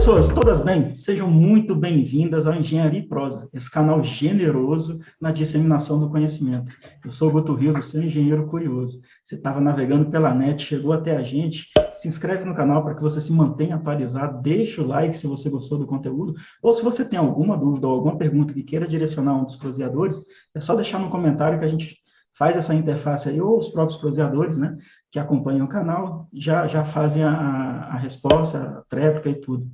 pessoas, todas bem? Sejam muito bem-vindas ao Engenharia e Prosa, esse canal generoso na disseminação do conhecimento. Eu sou o Guto Rios, eu sou engenheiro curioso. Você estava navegando pela net, chegou até a gente, se inscreve no canal para que você se mantenha atualizado, deixa o like se você gostou do conteúdo, ou se você tem alguma dúvida ou alguma pergunta que queira direcionar a um dos proseadores, é só deixar no comentário que a gente faz essa interface aí, ou os próprios proseadores, né, que acompanham o canal, já fazem a resposta, a tréplica e tudo.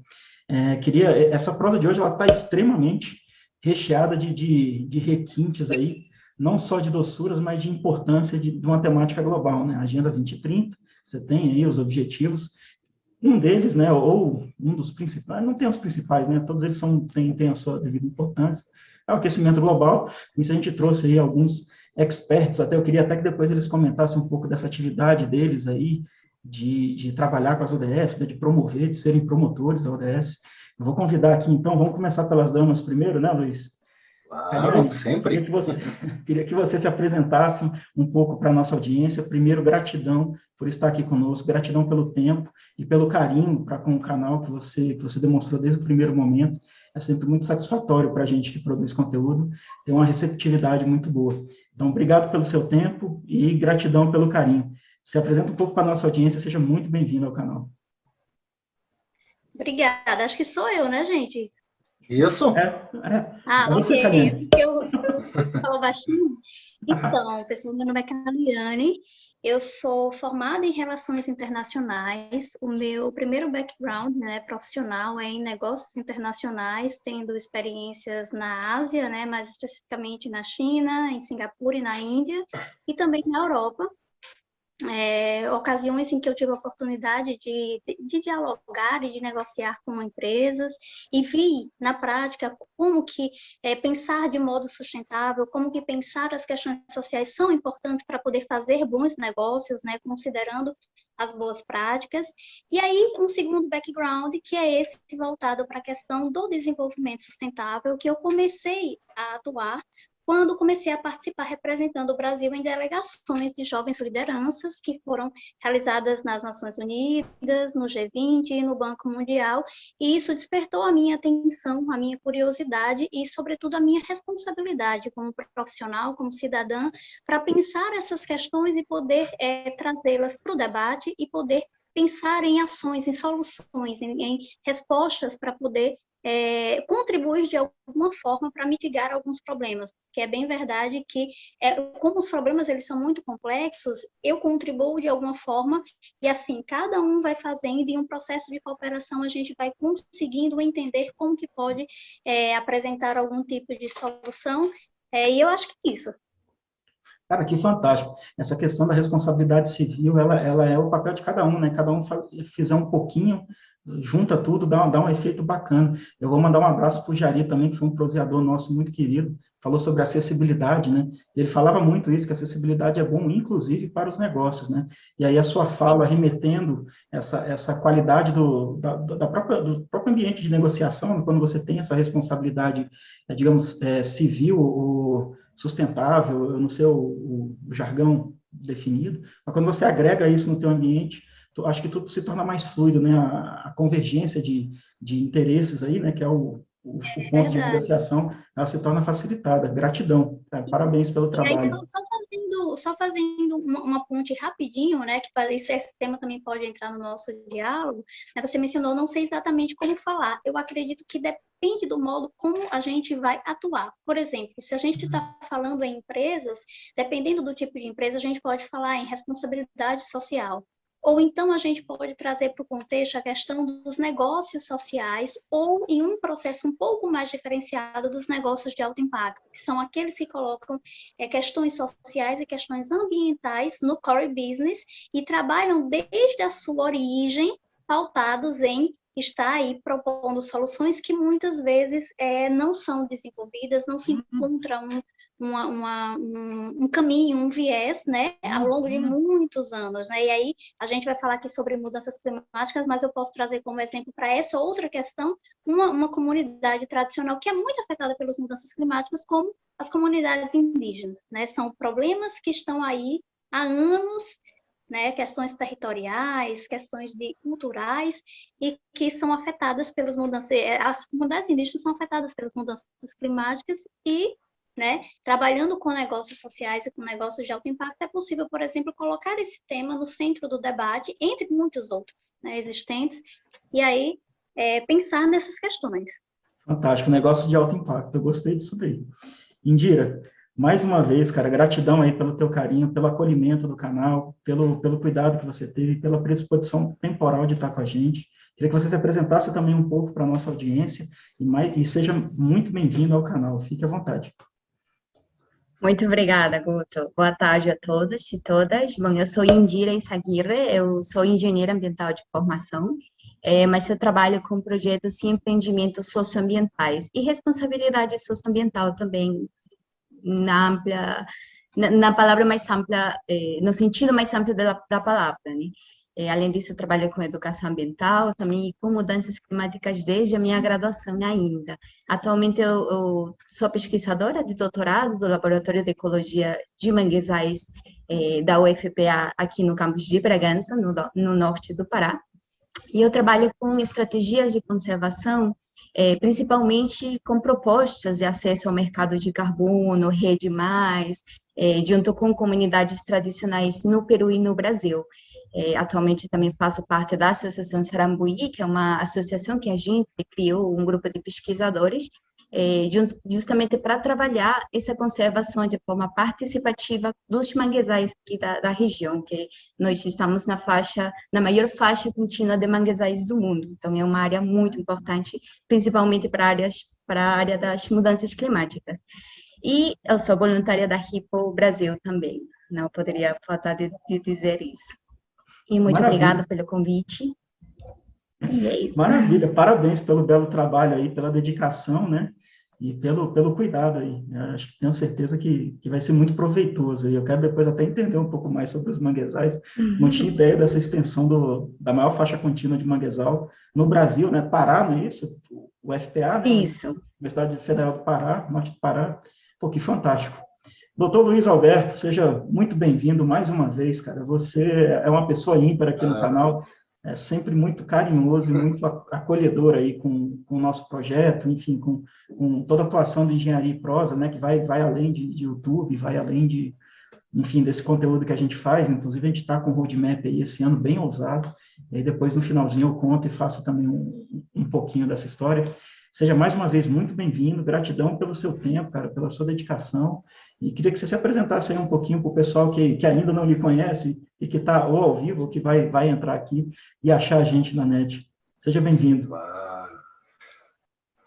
Essa prosa de hoje ela está extremamente recheada de requintes aí, não só de doçuras, mas de importância de uma temática global, né? Agenda 2030, você tem aí os objetivos, um deles, né, ou um dos principais, não tem os principais, né, todos eles têm a sua devida importância, é o aquecimento global. Isso a gente trouxe aí alguns experts, até eu queria até que depois eles comentassem um pouco dessa atividade deles aí, de trabalhar com as ODS, de promover, de serem promotores da ODS. Eu vou convidar aqui, então, vamos começar pelas damas primeiro, né, Luiz? Claro, sempre. Queria que você se apresentasse um pouco para a nossa audiência. Primeiro, gratidão por estar aqui conosco, gratidão pelo tempo e pelo carinho com o canal que você demonstrou desde o primeiro momento. É sempre muito satisfatório para a gente que produz conteúdo, ter uma receptividade muito boa. Então, obrigado pelo seu tempo e gratidão pelo carinho. Se apresenta um pouco para a nossa audiência, seja muito bem-vindo ao canal. Obrigada, acho que sou eu, né, gente? Isso. Você, ok. Eu falo baixinho. Então, pessoal, meu nome é Caliane, eu sou formada em Relações Internacionais. O meu primeiro background, né, profissional é em negócios internacionais, tendo experiências na Ásia, né, mais especificamente na China, em Singapura e na Índia, e também na Europa. Ocasiões em que eu tive a oportunidade de dialogar e de negociar com empresas e vi na prática como que pensar de modo sustentável, como que pensar as questões sociais são importantes para poder fazer bons negócios, né, considerando as boas práticas. E aí, um segundo background, que é esse voltado para a questão do desenvolvimento sustentável, que eu comecei a atuar quando comecei a participar representando o Brasil em delegações de jovens lideranças que foram realizadas nas Nações Unidas, no G20 e no Banco Mundial, e isso despertou a minha atenção, a minha curiosidade e, sobretudo, a minha responsabilidade como profissional, como cidadã, para pensar essas questões e poder trazê-las para o debate e poder pensar em ações, em soluções, em respostas para poder contribuir de alguma forma para mitigar alguns problemas, que é bem verdade que, como os problemas eles são muito complexos, eu contribuo de alguma forma e assim, cada um vai fazendo e um processo de cooperação a gente vai conseguindo entender como que pode apresentar algum tipo de solução, e eu acho que é isso. Cara, que fantástico. Essa questão da responsabilidade civil, ela é o papel de cada um, né? Cada um fizer um pouquinho, junta tudo, dá um efeito bacana. Eu vou mandar um abraço para o Jari também, que foi um proseador nosso muito querido, falou sobre acessibilidade, né? Ele falava muito isso, que acessibilidade é bom, inclusive, para os negócios, né? E aí a sua fala, remetendo essa qualidade do próprio ambiente de negociação, quando você tem essa responsabilidade, digamos, civil ou sustentável, eu não sei o jargão definido, mas quando você agrega isso no teu ambiente, acho que tudo se torna mais fluido, né? A convergência de interesses aí, né? Que é o ponto de negociação, ela se torna facilitada. Gratidão, parabéns pelo trabalho. E aí, só fazendo uma ponte rapidinho, né? Que esse tema também pode entrar no nosso diálogo. Né, você mencionou, não sei exatamente como falar. Eu acredito que depende do modo como a gente vai atuar. Por exemplo, se a gente está falando em empresas, dependendo do tipo de empresa, a gente pode falar em responsabilidade social. Ou então a gente pode trazer para o contexto a questão dos negócios sociais ou em um processo um pouco mais diferenciado dos negócios de alto impacto, que são aqueles que colocam questões sociais e questões ambientais no core business e trabalham desde a sua origem pautados em estar aí propondo soluções que muitas vezes não são desenvolvidas, não se encontra um caminho, um viés, né, ao longo de muitos anos, né, e aí a gente vai falar aqui sobre mudanças climáticas, mas eu posso trazer como exemplo para essa outra questão, uma comunidade tradicional que é muito afetada pelas mudanças climáticas, como as comunidades indígenas, né, são problemas que estão aí há anos né, questões territoriais, questões culturais, e que são afetadas pelas mudanças, as comunidades indígenas são afetadas pelas mudanças climáticas e, né, trabalhando com negócios sociais e com negócios de alto impacto, é possível, por exemplo, colocar esse tema no centro do debate, entre muitos outros, né, existentes, e aí pensar nessas questões. Fantástico, negócio de alto impacto, eu gostei disso daí. Indira, mais uma vez, cara, gratidão aí pelo teu carinho, pelo acolhimento do canal, pelo cuidado que você teve, pela predisposição temporal de estar com a gente. Queria que você se apresentasse também um pouco para a nossa audiência e seja muito bem-vindo ao canal. Fique à vontade. Muito obrigada, Guto. Boa tarde a todos e todas. Bom, eu sou Indira Isaguirre, eu sou engenheira ambiental de formação, mas eu trabalho com projetos e empreendimentos socioambientais e responsabilidade socioambiental também, na palavra mais ampla, no sentido mais amplo da palavra, né? Além disso, eu trabalho com educação ambiental também e com mudanças climáticas desde a minha graduação ainda. Atualmente, eu sou pesquisadora de doutorado do Laboratório de Ecologia de Manguezais da UFPA aqui no campus de Bragança, no norte do Pará. E eu trabalho com estratégias de conservação, principalmente com propostas de acesso ao mercado de carbono, Rede Mais, junto com comunidades tradicionais no Peru e no Brasil. Atualmente também faço parte da Associação Sarambuí, que é uma associação que a gente criou, um grupo de pesquisadores, justamente para trabalhar essa conservação de forma participativa dos manguezais aqui da região, que nós estamos na maior faixa contínua de manguezais do mundo. Então, é uma área muito importante, principalmente para a área das mudanças climáticas. E eu sou voluntária da RIPO Brasil também, não poderia faltar de dizer isso. E muito obrigada pelo convite. E é isso. Maravilha, parabéns pelo belo trabalho aí, pela dedicação, né? E pelo cuidado aí. Eu acho que tenho certeza que vai ser muito proveitoso. E eu quero depois até entender um pouco mais sobre os manguezais. Não tinha ideia dessa extensão da maior faixa contínua de manguezal no Brasil, né? Pará, não é isso? O FPA, né? Isso. Universidade Federal do Pará, norte do Pará. Pô, que fantástico. Doutor Luiz Alberto, seja muito bem-vindo mais uma vez, cara. Você é uma pessoa ímpar aqui no canal, é sempre muito carinhoso e muito acolhedor aí com o nosso projeto, enfim, com toda a atuação de engenharia e prosa, né, que vai além de YouTube, vai além enfim, desse conteúdo que a gente faz. Inclusive, a gente está com o roadmap aí esse ano bem ousado, e aí depois, no finalzinho, eu conto e faço também um pouquinho dessa história. Seja mais uma vez muito bem-vindo, gratidão pelo seu tempo, cara, pela sua dedicação, e queria que você se apresentasse aí um pouquinho para o pessoal que ainda não lhe conhece e que está ou ao vivo, ou que vai entrar aqui e achar a gente na net. Seja bem-vindo.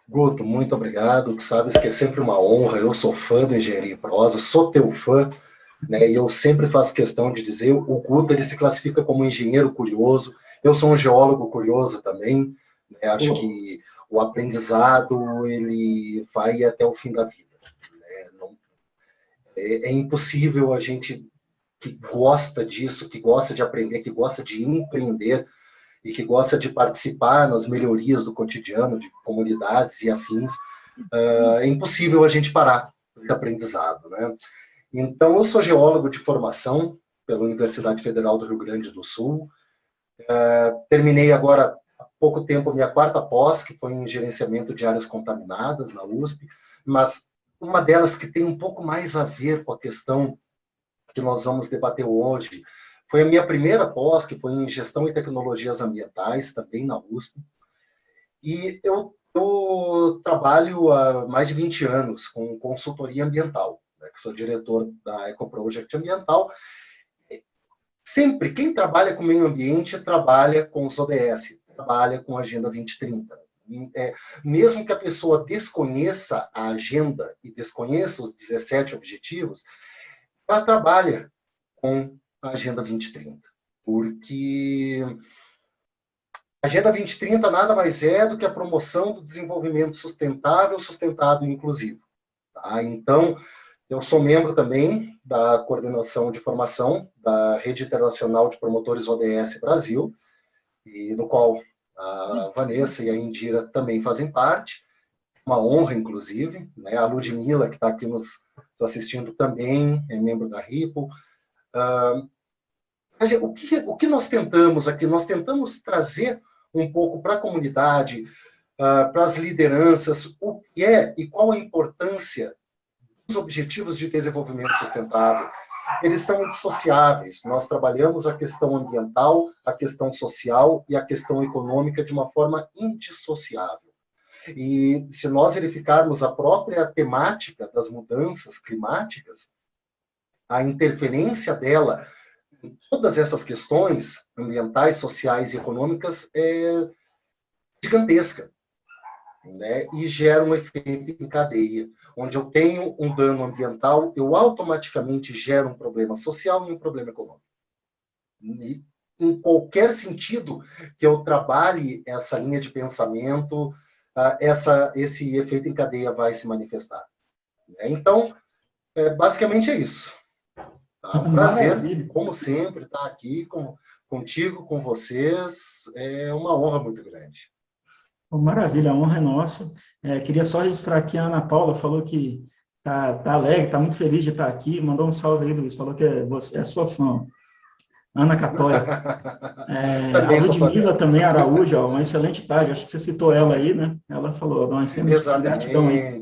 Guto, muito obrigado. Tu sabes que é sempre uma honra, eu sou fã do Engenharia e Prosa, sou teu fã, né? E eu sempre faço questão de dizer, o Guto, ele se classifica como um engenheiro curioso, eu sou um geólogo curioso também, né? Acho que o aprendizado, ele vai até o fim da vida. É impossível a gente que gosta disso, que gosta de aprender, que gosta de empreender e que gosta de participar nas melhorias do cotidiano, de comunidades e afins, é impossível a gente parar esse aprendizado, né? Então, eu sou geólogo de formação pela Universidade Federal do Rio Grande do Sul. Terminei agora, há pouco tempo, minha quarta pós, que foi em gerenciamento de áreas contaminadas na USP, mas uma delas que tem um pouco mais a ver com a questão que nós vamos debater hoje foi a minha primeira pós, que foi em Gestão e Tecnologias Ambientais, também na USP. E eu trabalho há mais de 20 anos com consultoria ambiental, né, que sou diretor da EcoProject Ambiental. Sempre, quem trabalha com meio ambiente trabalha com os ODS, trabalha com a Agenda 2030. Mesmo que a pessoa desconheça a agenda e desconheça os 17 objetivos, ela trabalha com a Agenda 2030, porque a Agenda 2030 nada mais é do que a promoção do desenvolvimento sustentável, sustentado e inclusivo. Tá? Então, eu sou membro também da coordenação de formação da Rede Internacional de Promotores ODS Brasil, e no qual a Vanessa e a Indira também fazem parte. Uma honra, inclusive, né? A Ludmila, que está aqui nos assistindo também, é membro da RIPO. O que nós tentamos aqui? Nós tentamos trazer um pouco para a comunidade, para as lideranças, o que é e qual a importância dos Objetivos de Desenvolvimento Sustentável. Eles são indissociáveis. Nós trabalhamos a questão ambiental, a questão social e a questão econômica de uma forma indissociável. E se nós verificarmos a própria temática das mudanças climáticas, a interferência dela em todas essas questões ambientais, sociais e econômicas é gigantesca, né? E gera um efeito em cadeia. Onde eu tenho um dano ambiental, eu automaticamente gero um problema social e um problema econômico. E, em qualquer sentido que eu trabalhe essa linha de pensamento, esse efeito em cadeia vai se manifestar. Então, basicamente é isso. Tá? Um prazer, como sempre, estar aqui contigo, com vocês. É uma honra muito grande. Maravilha, a honra é nossa. Queria só registrar aqui, a Ana Paula falou que tá alegre, tá muito feliz de estar aqui, mandou um salve aí, Luiz, falou que é sua fã. Ana Catóia. A Ludmila também, Araújo, ó, uma excelente tarde, acho que você citou ela aí, né? Ela falou, uma excelente gratidão aí.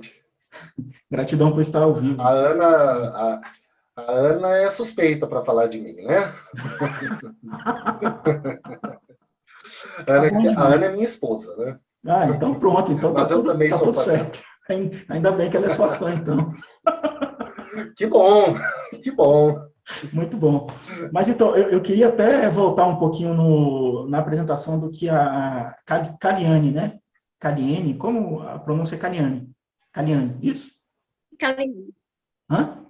Gratidão por estar ao vivo. A Ana é suspeita para falar de mim, né? A Ana é minha esposa, né? Então pronto. Então mas eu também sou tudo certo. Ainda bem que ela é sua fã, então. Que bom, que bom. Muito bom. Mas então, eu queria até voltar um pouquinho na apresentação do que a Caliane, né? Caliane, como a pronúncia é Caliane? Caliane, isso? Caliane. Hã?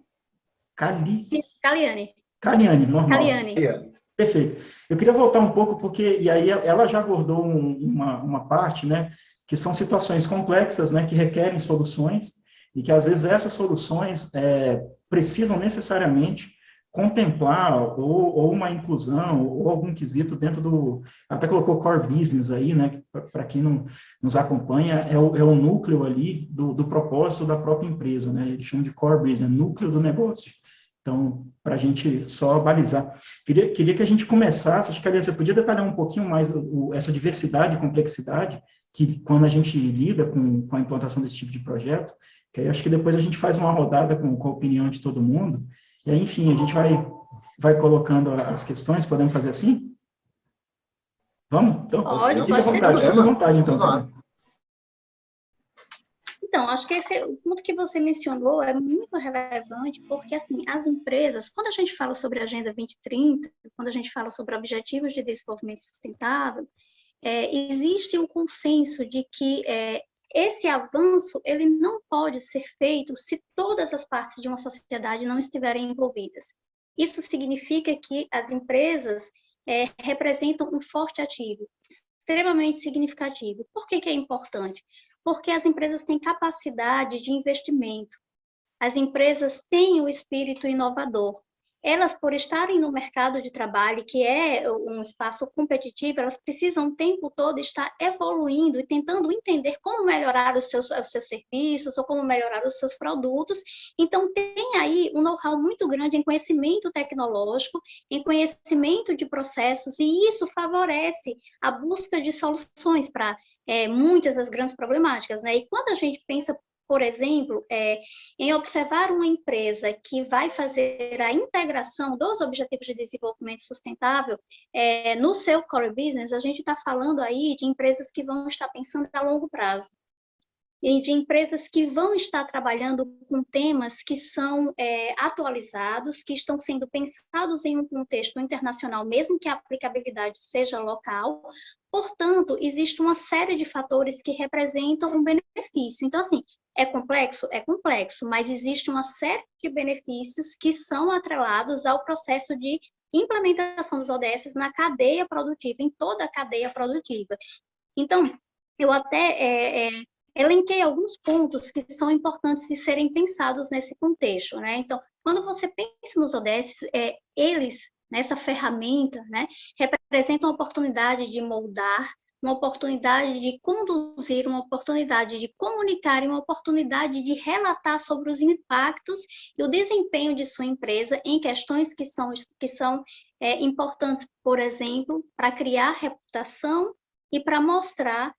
Isso, Caliane. Caliane, normal. Caliane. Perfeito. Eu queria voltar um pouco, porque, e aí ela já abordou uma parte, né, que são situações complexas, né, que requerem soluções, e que às vezes essas soluções precisam necessariamente contemplar ou uma inclusão, ou algum quesito dentro até colocou core business aí, né, para quem não nos acompanha, é o núcleo ali do propósito da própria empresa, né, eles chamam de core business, núcleo do negócio. Então, para a gente só balizar. Queria que a gente começasse, acho que, aliás, você podia detalhar um pouquinho mais essa diversidade e complexidade que, quando a gente lida com a implantação desse tipo de projeto, que aí acho que depois a gente faz uma rodada com a opinião de todo mundo, e aí, enfim, a gente vai colocando as questões, podemos fazer assim? Vamos? Então, pode fique à vontade, então. Então, acho que o ponto que você mencionou é muito relevante, porque, assim, as empresas, quando a gente fala sobre a Agenda 2030, quando a gente fala sobre Objetivos de Desenvolvimento Sustentável, existe o consenso de que esse avanço, ele não pode ser feito se todas as partes de uma sociedade não estiverem envolvidas. Isso significa que as empresas representam um forte ativo, extremamente significativo. Por que é importante? Porque as empresas têm capacidade de investimento, as empresas têm o espírito inovador. Elas, por estarem no mercado de trabalho, que é um espaço competitivo, elas precisam o tempo todo estar evoluindo e tentando entender como melhorar os seus serviços ou como melhorar os seus produtos. Então, tem aí um know-how muito grande em conhecimento tecnológico, em conhecimento de processos, e isso favorece a busca de soluções para muitas das grandes problemáticas, né? E quando a gente pensa, por exemplo, em observar uma empresa que vai fazer a integração dos Objetivos de Desenvolvimento Sustentável no seu core business, a gente está falando aí de empresas que vão estar pensando a longo prazo. E de empresas que vão estar trabalhando com temas que são atualizados, que estão sendo pensados em um contexto internacional, mesmo que a aplicabilidade seja local. Portanto, existe uma série de fatores que representam um benefício. Então, assim, é complexo? É complexo, mas existe uma série de benefícios que são atrelados ao processo de implementação dos ODS na cadeia produtiva, em toda a cadeia produtiva. Então, eu até elenquei alguns pontos que são importantes de serem pensados nesse contexto, né? Então, quando você pensa nos ODS, eles, nessa ferramenta, né, representam a oportunidade de moldar, uma oportunidade de conduzir, uma oportunidade de comunicar e uma oportunidade de relatar sobre os impactos e o desempenho de sua empresa em questões que são importantes, por exemplo, para criar reputação e para mostrar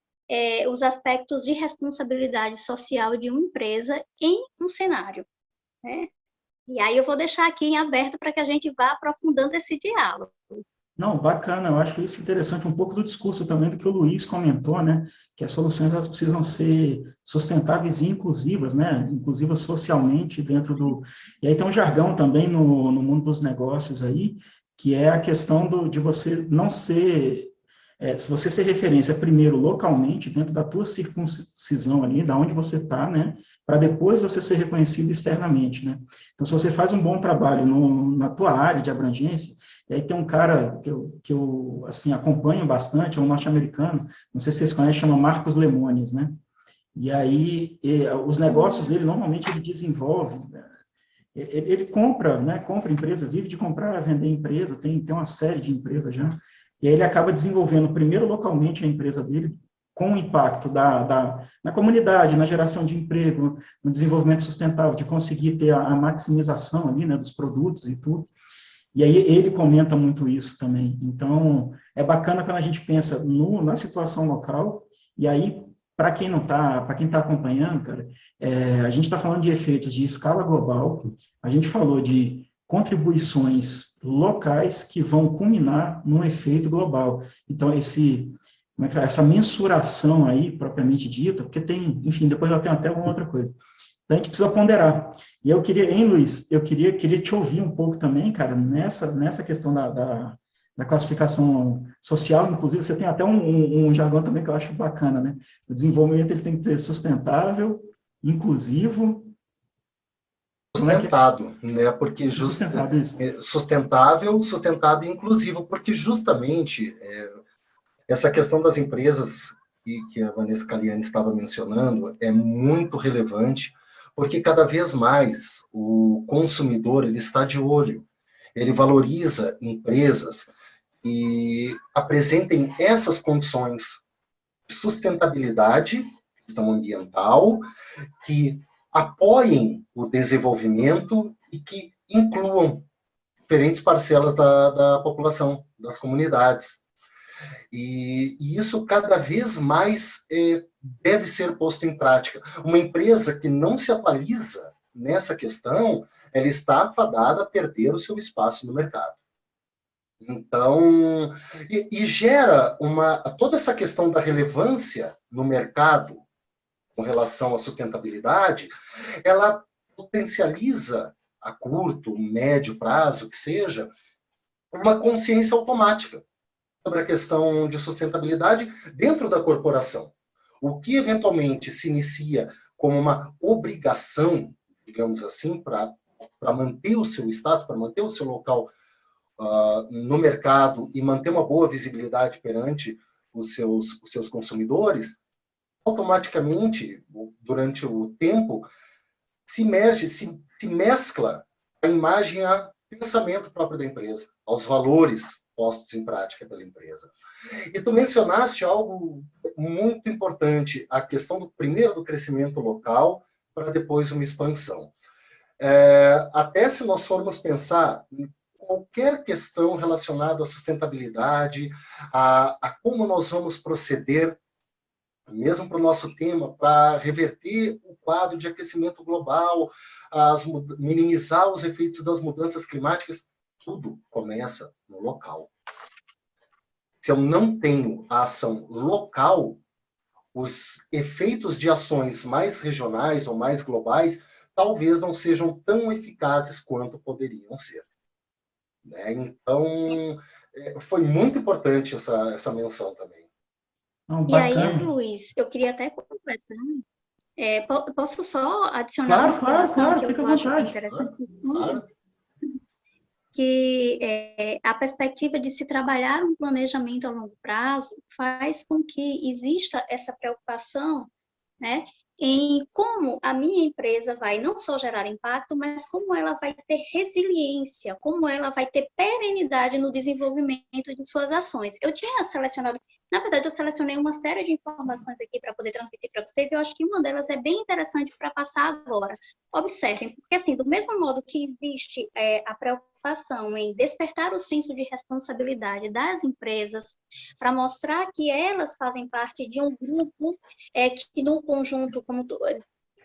os aspectos de responsabilidade social de uma empresa em um cenário, né? E aí eu vou deixar aqui em aberto para que a gente vá aprofundando esse diálogo. Não, bacana, eu acho isso interessante, um pouco do discurso também do que o Luiz comentou, né, que as soluções elas precisam ser sustentáveis e inclusivas, né, inclusivas socialmente dentro do... E aí tem um jargão também no mundo dos negócios aí, que é a questão de você não ser... se você ser referência primeiro localmente, dentro da tua circuncisão ali, da onde você está, né, para depois você ser reconhecido externamente, né. Então, se você faz um bom trabalho na tua área de abrangência, e aí tem um cara que eu assim, acompanho bastante, é um norte-americano, não sei se vocês conhecem, chama Marcos Lemones, né? E aí, os negócios dele, normalmente, ele desenvolve, ele compra, né? Compra empresa, vive de comprar, vender empresa, tem uma série de empresas já, e aí ele acaba desenvolvendo primeiro localmente a empresa dele, com o impacto na comunidade, na geração de emprego, no desenvolvimento sustentável, de conseguir ter a maximização ali, né, dos produtos e tudo. E aí ele comenta muito isso também. Então, é bacana quando a gente pensa na situação local, e aí, para quem não está, para quem está acompanhando, cara, a gente está falando de efeitos de escala global, a gente falou de contribuições locais que vão culminar num efeito global. Então, essa mensuração aí, propriamente dita, porque tem, enfim, depois eu tenho até uma outra coisa. Então, a gente precisa ponderar. E eu queria, Luiz, eu queria te ouvir um pouco também, cara, nessa questão da classificação social, inclusive, você tem até um jargão também que eu acho bacana, né? O desenvolvimento ele tem que ser sustentável, inclusivo... Sustentado, né? Porque sustentado e inclusivo, porque justamente essa questão das empresas que a Vanessa Caliani estava mencionando é muito relevante, porque cada vez mais o consumidor ele está de olho, ele valoriza empresas que apresentem essas condições de sustentabilidade, questão ambiental, que apoiem o desenvolvimento e que incluam diferentes parcelas da população, das comunidades. E isso cada vez mais deve ser posto em prática. Uma empresa que não se atualiza nessa questão, ela está afadada a perder o seu espaço no mercado. Então, e gera toda essa questão da relevância no mercado com relação à sustentabilidade, ela potencializa a curto, médio prazo, que seja, uma consciência automática sobre a questão de sustentabilidade dentro da corporação. O que eventualmente se inicia como uma obrigação, digamos assim, para manter o seu status, para manter o seu local no mercado e manter uma boa visibilidade perante os seus consumidores, automaticamente, durante o tempo, se mescla a imagem ao pensamento próprio da empresa, aos valores postos em prática pela empresa. E tu mencionaste algo muito importante, a questão primeiro do crescimento local, para depois uma expansão. Até se nós formos pensar em qualquer questão relacionada à sustentabilidade, a como nós vamos proceder, mesmo para o nosso tema, para reverter o quadro de aquecimento global, minimizar os efeitos das mudanças climáticas, tudo começa no local. Se eu não tenho a ação local, os efeitos de ações mais regionais ou mais globais talvez não sejam tão eficazes quanto poderiam ser. Né? Então, foi muito importante essa menção também. Não, e aí, Luiz, eu queria até completar. Posso só adicionar uma informação que eu acho interessante? Claro. Que a perspectiva de se trabalhar um planejamento a longo prazo faz com que exista essa preocupação, né, em como a minha empresa vai não só gerar impacto, mas como ela vai ter resiliência, como ela vai ter perenidade no desenvolvimento de suas ações. Eu tinha selecionado, na verdade, eu selecionei uma série de informações aqui para poder transmitir para vocês, e eu acho que uma delas é bem interessante para passar agora. Observem, porque assim, do mesmo modo que existe a preocupação em despertar o senso de responsabilidade das empresas para mostrar que elas fazem parte de um grupo que no conjunto,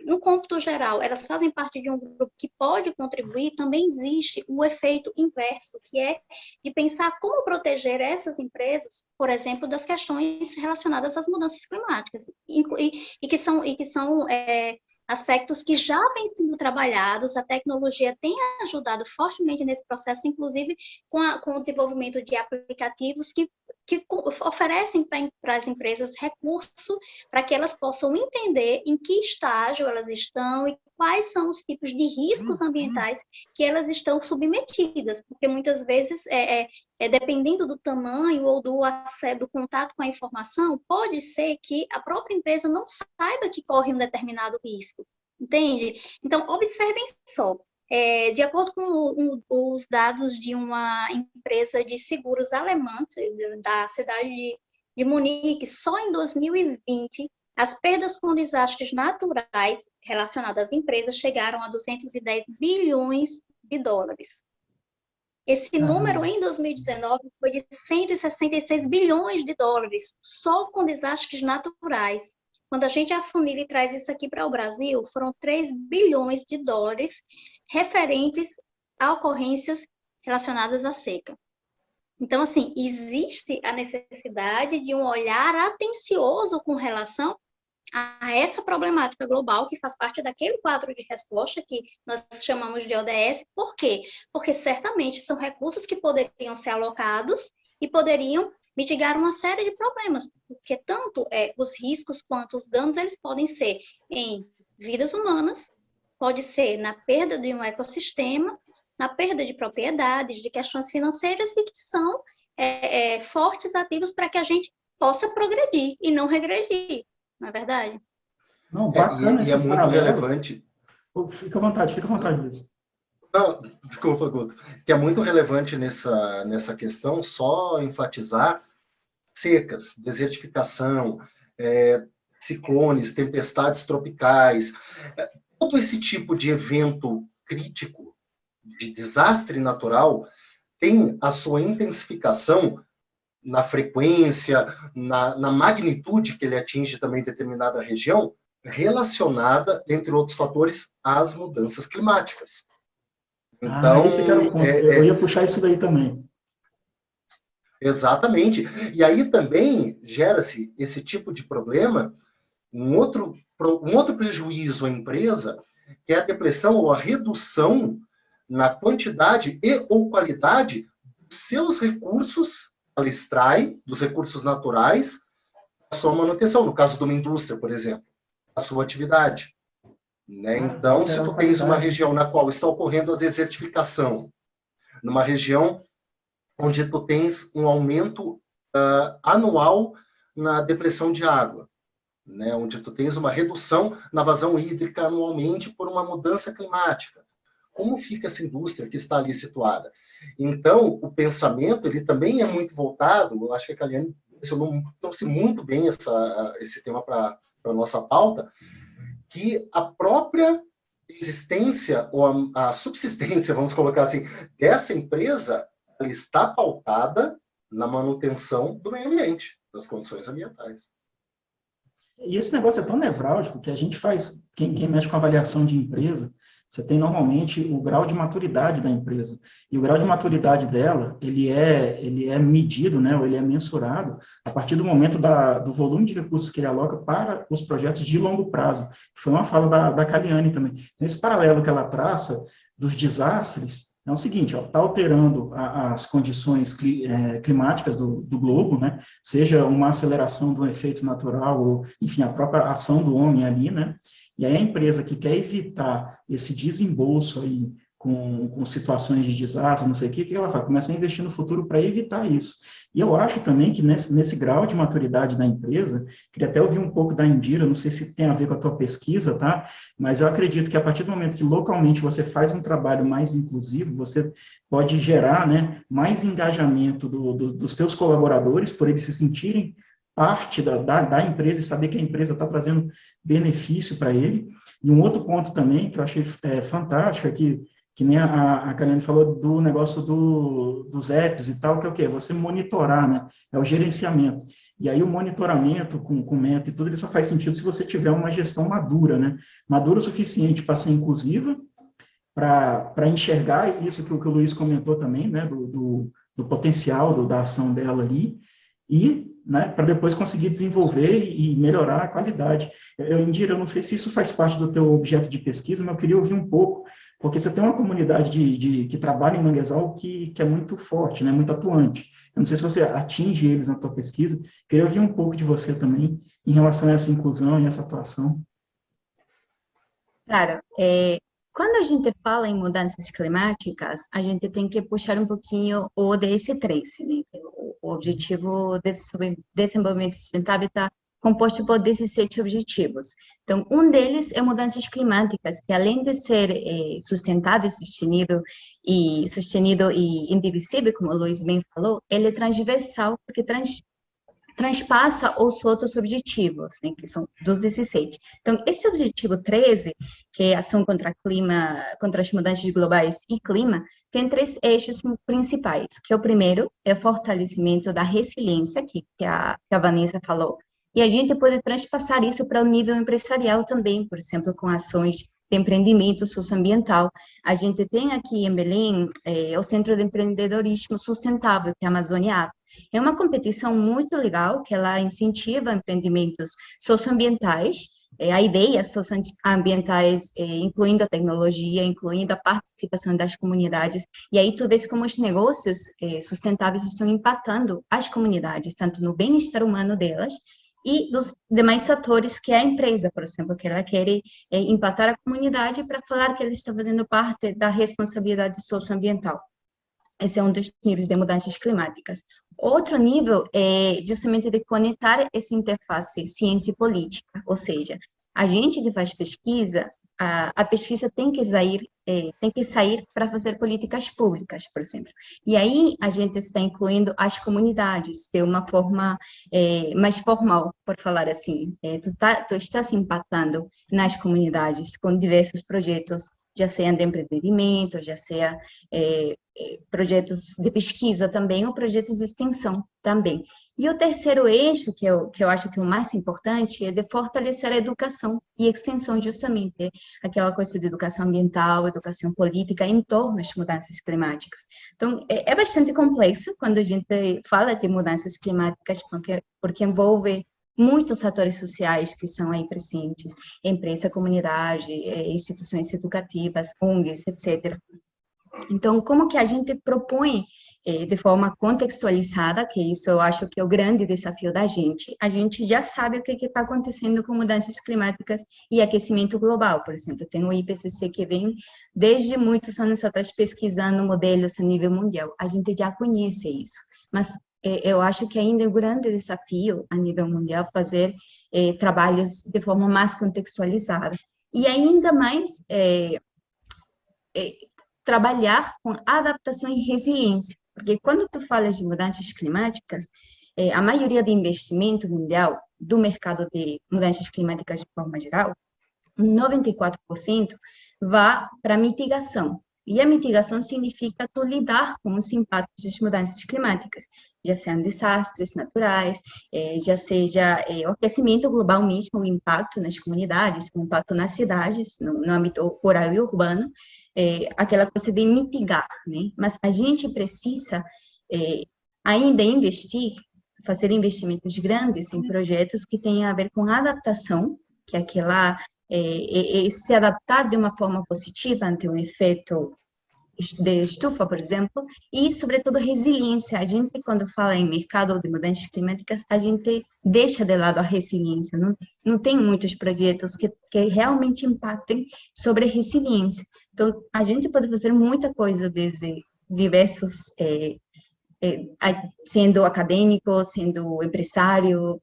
no cômputo geral, elas fazem parte de um grupo que pode contribuir, também existe o efeito inverso, que é de pensar como proteger essas empresas, por exemplo, das questões relacionadas às mudanças climáticas, e que são aspectos que já vêm sendo trabalhados, a tecnologia tem ajudado fortemente nesse processo, inclusive com o desenvolvimento de aplicativos que oferecem para as empresas recurso para que elas possam entender em que estágio elas estão e quais são os tipos de riscos ambientais que elas estão submetidas, porque muitas vezes, dependendo do tamanho ou do contato com a informação, pode ser que a própria empresa não saiba que corre um determinado risco, entende? Então, observem só. De acordo com os dados de uma empresa de seguros alemã, da cidade de Munique, só em 2020, as perdas com desastres naturais relacionadas às empresas chegaram a 210 bilhões de dólares. Esse número, em 2019, foi de 166 bilhões de dólares, só com desastres naturais. Quando a gente afunila e traz isso aqui para o Brasil, foram 3 bilhões de dólares referentes a ocorrências relacionadas à seca. Então, assim, existe a necessidade de um olhar atencioso com relação a essa problemática global que faz parte daquele quadro de resposta que nós chamamos de ODS. Por quê? Porque certamente são recursos que poderiam ser alocados e poderiam mitigar uma série de problemas, porque tanto os riscos quanto os danos, eles podem ser em vidas humanas, pode ser na perda de um ecossistema, na perda de propriedades, de questões financeiras, e que são fortes ativos para que a gente possa progredir e não regredir, não é verdade? Não, bacana e é muito relevante. Fica à vontade, Luiz. Não, desculpa, Guto. Que é muito relevante nessa questão só enfatizar secas, desertificação, ciclones, tempestades tropicais, todo esse tipo de evento crítico, de desastre natural, tem a sua intensificação na frequência, na magnitude que ele atinge também determinada região, relacionada, entre outros fatores, às mudanças climáticas. Então, eu ia puxar isso daí também. Exatamente. E aí também gera-se esse tipo de problema, um outro prejuízo à empresa, que é a depressão ou a redução na quantidade e ou qualidade dos seus recursos, ela extrai dos recursos naturais a sua manutenção, no caso de uma indústria, por exemplo, a sua atividade. Né? Então, se tu tens uma região na qual está ocorrendo a desertificação, numa região onde tu tens um aumento anual na depressão de água, né? Onde tu tens uma redução na vazão hídrica anualmente por uma mudança climática. Como fica essa indústria que está ali situada? Então, o pensamento ele também é muito voltado, eu acho que a Kaliane trouxe muito bem esse tema para a nossa pauta, que a própria existência, ou a subsistência, vamos colocar assim, dessa empresa, ela está pautada na manutenção do meio ambiente, das condições ambientais. E esse negócio é tão nevrálgico que a gente faz, quem mexe com avaliação de empresa, você tem normalmente o grau de maturidade da empresa. E o grau de maturidade dela, ele é medido, né, ou ele é mensurado a partir do momento do volume de recursos que ele aloca para os projetos de longo prazo. Foi uma fala da Kaliane também. Esse paralelo que ela traça dos desastres é o seguinte, está alterando as condições climáticas do globo, né, seja uma aceleração do efeito natural ou, enfim, a própria ação do homem ali, né, e aí a empresa que quer evitar esse desembolso aí com situações de desastre, não sei o que ela faz? Começa a investir no futuro para evitar isso. E eu acho também que nesse grau de maturidade da empresa, queria até ouvir um pouco da Indira, não sei se tem a ver com a tua pesquisa, tá? Mas eu acredito que a partir do momento que localmente você faz um trabalho mais inclusivo, você pode gerar, né, mais engajamento dos teus colaboradores, por eles se sentirem parte da empresa e saber que a empresa está trazendo benefício para ele. E um outro ponto também que eu achei fantástico é que nem a Karine falou do negócio dos apps e tal, que é o quê? Você monitorar, né? É o gerenciamento. E aí o monitoramento com meta e tudo, ele só faz sentido se você tiver uma gestão madura, né? Madura o suficiente para ser inclusiva, para enxergar isso que o Luiz comentou também, né? Do potencial da ação dela ali, e, né, para depois conseguir desenvolver e melhorar a qualidade. Indira, eu não sei se isso faz parte do teu objeto de pesquisa, mas eu queria ouvir um pouco, porque você tem uma comunidade que trabalha em Manguezal que é muito forte, né, muito atuante. Eu não sei se você atinge eles na tua pesquisa, queria ouvir um pouco de você também em relação a essa inclusão e essa atuação. Claro, quando a gente fala em mudanças climáticas, a gente tem que puxar um pouquinho o ODS13, né? O Objetivo de Desenvolvimento Sustentável está composto por 17 objetivos. Então, um deles é mudanças climáticas, que além de ser sustentável, sustenido e indivisível, como o Luiz bem falou, ele é transversal, porque transpassa os outros objetivos, né, que são dos 17. Então, esse objetivo 13, que é ação contra as mudanças globais e clima, tem 3 eixos principais, que o primeiro é o fortalecimento da resiliência, que a Vanessa falou, e a gente pode transpassar isso para o nível empresarial também, por exemplo, com ações de empreendimento socioambiental. A gente tem aqui em Belém o Centro de Empreendedorismo Sustentável, que é a Amazônia App. É uma competição muito legal, que ela incentiva empreendimentos socioambientais, ideias socioambientais, incluindo a tecnologia, incluindo a participação das comunidades. E aí tu vês como os negócios sustentáveis estão impactando as comunidades, tanto no bem-estar humano delas, e dos demais atores que é a empresa, por exemplo, que ela quer impactar a comunidade para falar que ela está fazendo parte da responsabilidade socioambiental. Esse é um dos níveis de mudanças climáticas. Outro nível é justamente de conectar essa interface ciência e política, ou seja, a gente que faz pesquisa, a pesquisa tem que sair para fazer políticas públicas, por exemplo. E aí a gente está incluindo as comunidades de uma forma mais formal, por falar assim. Tu estás impactando nas comunidades com diversos projetos, já seja de empreendimento, já seja projetos de pesquisa também, ou projetos de extensão também. E o terceiro eixo, que eu acho que é o mais importante, é de fortalecer a educação e extensão, justamente, aquela coisa de educação ambiental, educação política, em torno das mudanças climáticas. Então, é bastante complexo quando a gente fala de mudanças climáticas, porque envolve muitos atores sociais que são aí presentes, empresa, comunidade, instituições educativas, ONGs, etc. Então, como que a gente propõe de forma contextualizada, que isso eu acho que é o grande desafio da gente, a gente já sabe o que está acontecendo com mudanças climáticas e aquecimento global, por exemplo, tem o IPCC que vem desde muitos anos atrás pesquisando modelos a nível mundial, a gente já conhece isso, mas eu acho que ainda é um grande desafio a nível mundial fazer trabalhos de forma mais contextualizada, e ainda mais trabalhar com adaptação e resiliência, porque quando tu falas de mudanças climáticas, a maioria do investimento mundial do mercado de mudanças climáticas de forma geral, 94% vai para mitigação. E a mitigação significa tu lidar com os impactos das mudanças climáticas, já sejam desastres naturais, já seja o aquecimento global mesmo, o impacto nas comunidades, o impacto nas cidades, no âmbito rural e urbano, aquela coisa de mitigar, né? Mas a gente precisa ainda fazer investimentos grandes em projetos que tenham a ver com adaptação, que é aquela se adaptar de uma forma positiva ante um efeito de estufa, por exemplo, e, sobretudo, resiliência. A gente, quando fala em mercado de mudanças climáticas, a gente deixa de lado a resiliência. Não tem muitos projetos que realmente impactem sobre resiliência. Então, a gente pode fazer muita coisa desde diversos, sendo acadêmico, sendo empresário,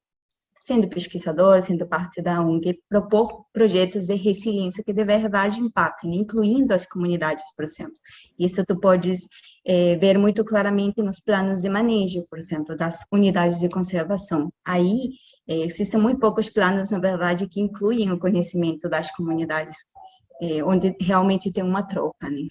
sendo pesquisador, sendo parte da ONG, propor projetos de resiliência que de verdade impactem, incluindo as comunidades, por exemplo. Isso tu podes ver muito claramente nos planos de manejo, por exemplo, das unidades de conservação. Aí, existem muito poucos planos, na verdade, que incluem o conhecimento das comunidades, onde realmente tem uma troca, né?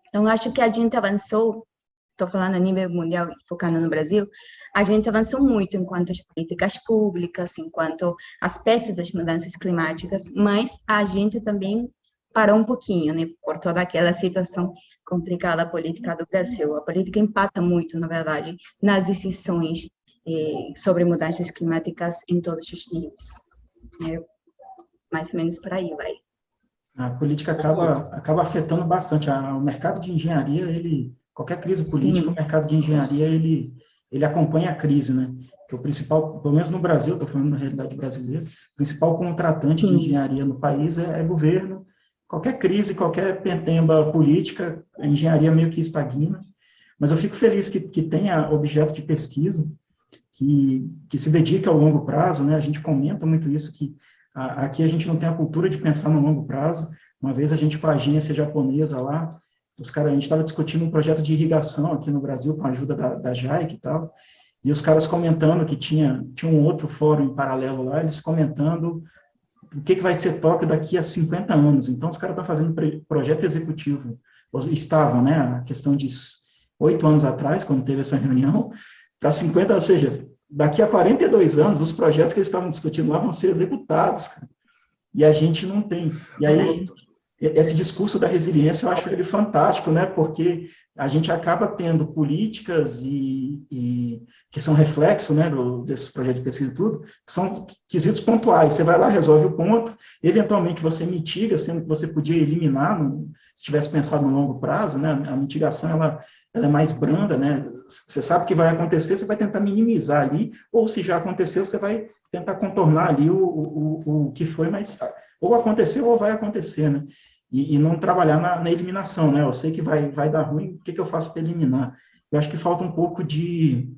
Então, acho que a gente avançou, estou falando a nível mundial, focando no Brasil, a gente avançou muito enquanto as políticas públicas, enquanto aspectos das mudanças climáticas, mas a gente também parou um pouquinho, né, por toda aquela situação complicada política do Brasil. A política impacta muito, na verdade, nas decisões sobre mudanças climáticas em todos os níveis. Mais ou menos por aí, vai. A política acaba afetando bastante. O mercado de engenharia, qualquer crise política, Sim. o mercado de engenharia, ele acompanha a crise, né? Que o principal, pelo menos no Brasil, estou falando na realidade brasileira, o principal contratante de engenharia no país é governo. Qualquer crise, qualquer pentemba política, a engenharia meio que estagna. Mas eu fico feliz que tenha objeto de pesquisa que se dedique ao longo prazo, né? A gente comenta muito isso, que aqui a gente não tem a cultura de pensar no longo prazo. Uma vez a gente com a agência japonesa lá, a gente estava discutindo um projeto de irrigação aqui no Brasil com a ajuda da JAIC e tal, e os caras comentando que tinha um outro fórum em paralelo lá, eles comentando o que vai ser Tóquio daqui a 50 anos. Então, os caras estão fazendo projeto executivo, estavam, né, a questão de 8 anos atrás, quando teve essa reunião, para 50, ou seja, daqui a 42 anos, os projetos que eles estavam discutindo lá vão ser executados, cara. E a gente não tem. E aí, esse discurso da resiliência, eu acho ele fantástico, né? Porque a gente acaba tendo políticas que são reflexo, né, desses projetos de pesquisa e tudo, que são quesitos pontuais. Você vai lá, resolve o ponto, eventualmente você mitiga, sendo que você podia eliminar, se tivesse pensado no longo prazo, né? A mitigação, ela é mais branda, né? Você sabe o que vai acontecer, você vai tentar minimizar ali, ou se já aconteceu, você vai tentar contornar ali o que foi, mas ou aconteceu ou vai acontecer, né? E não trabalhar na eliminação, né? Eu sei que vai dar ruim, o que eu faço para eliminar? Eu acho que falta um pouco de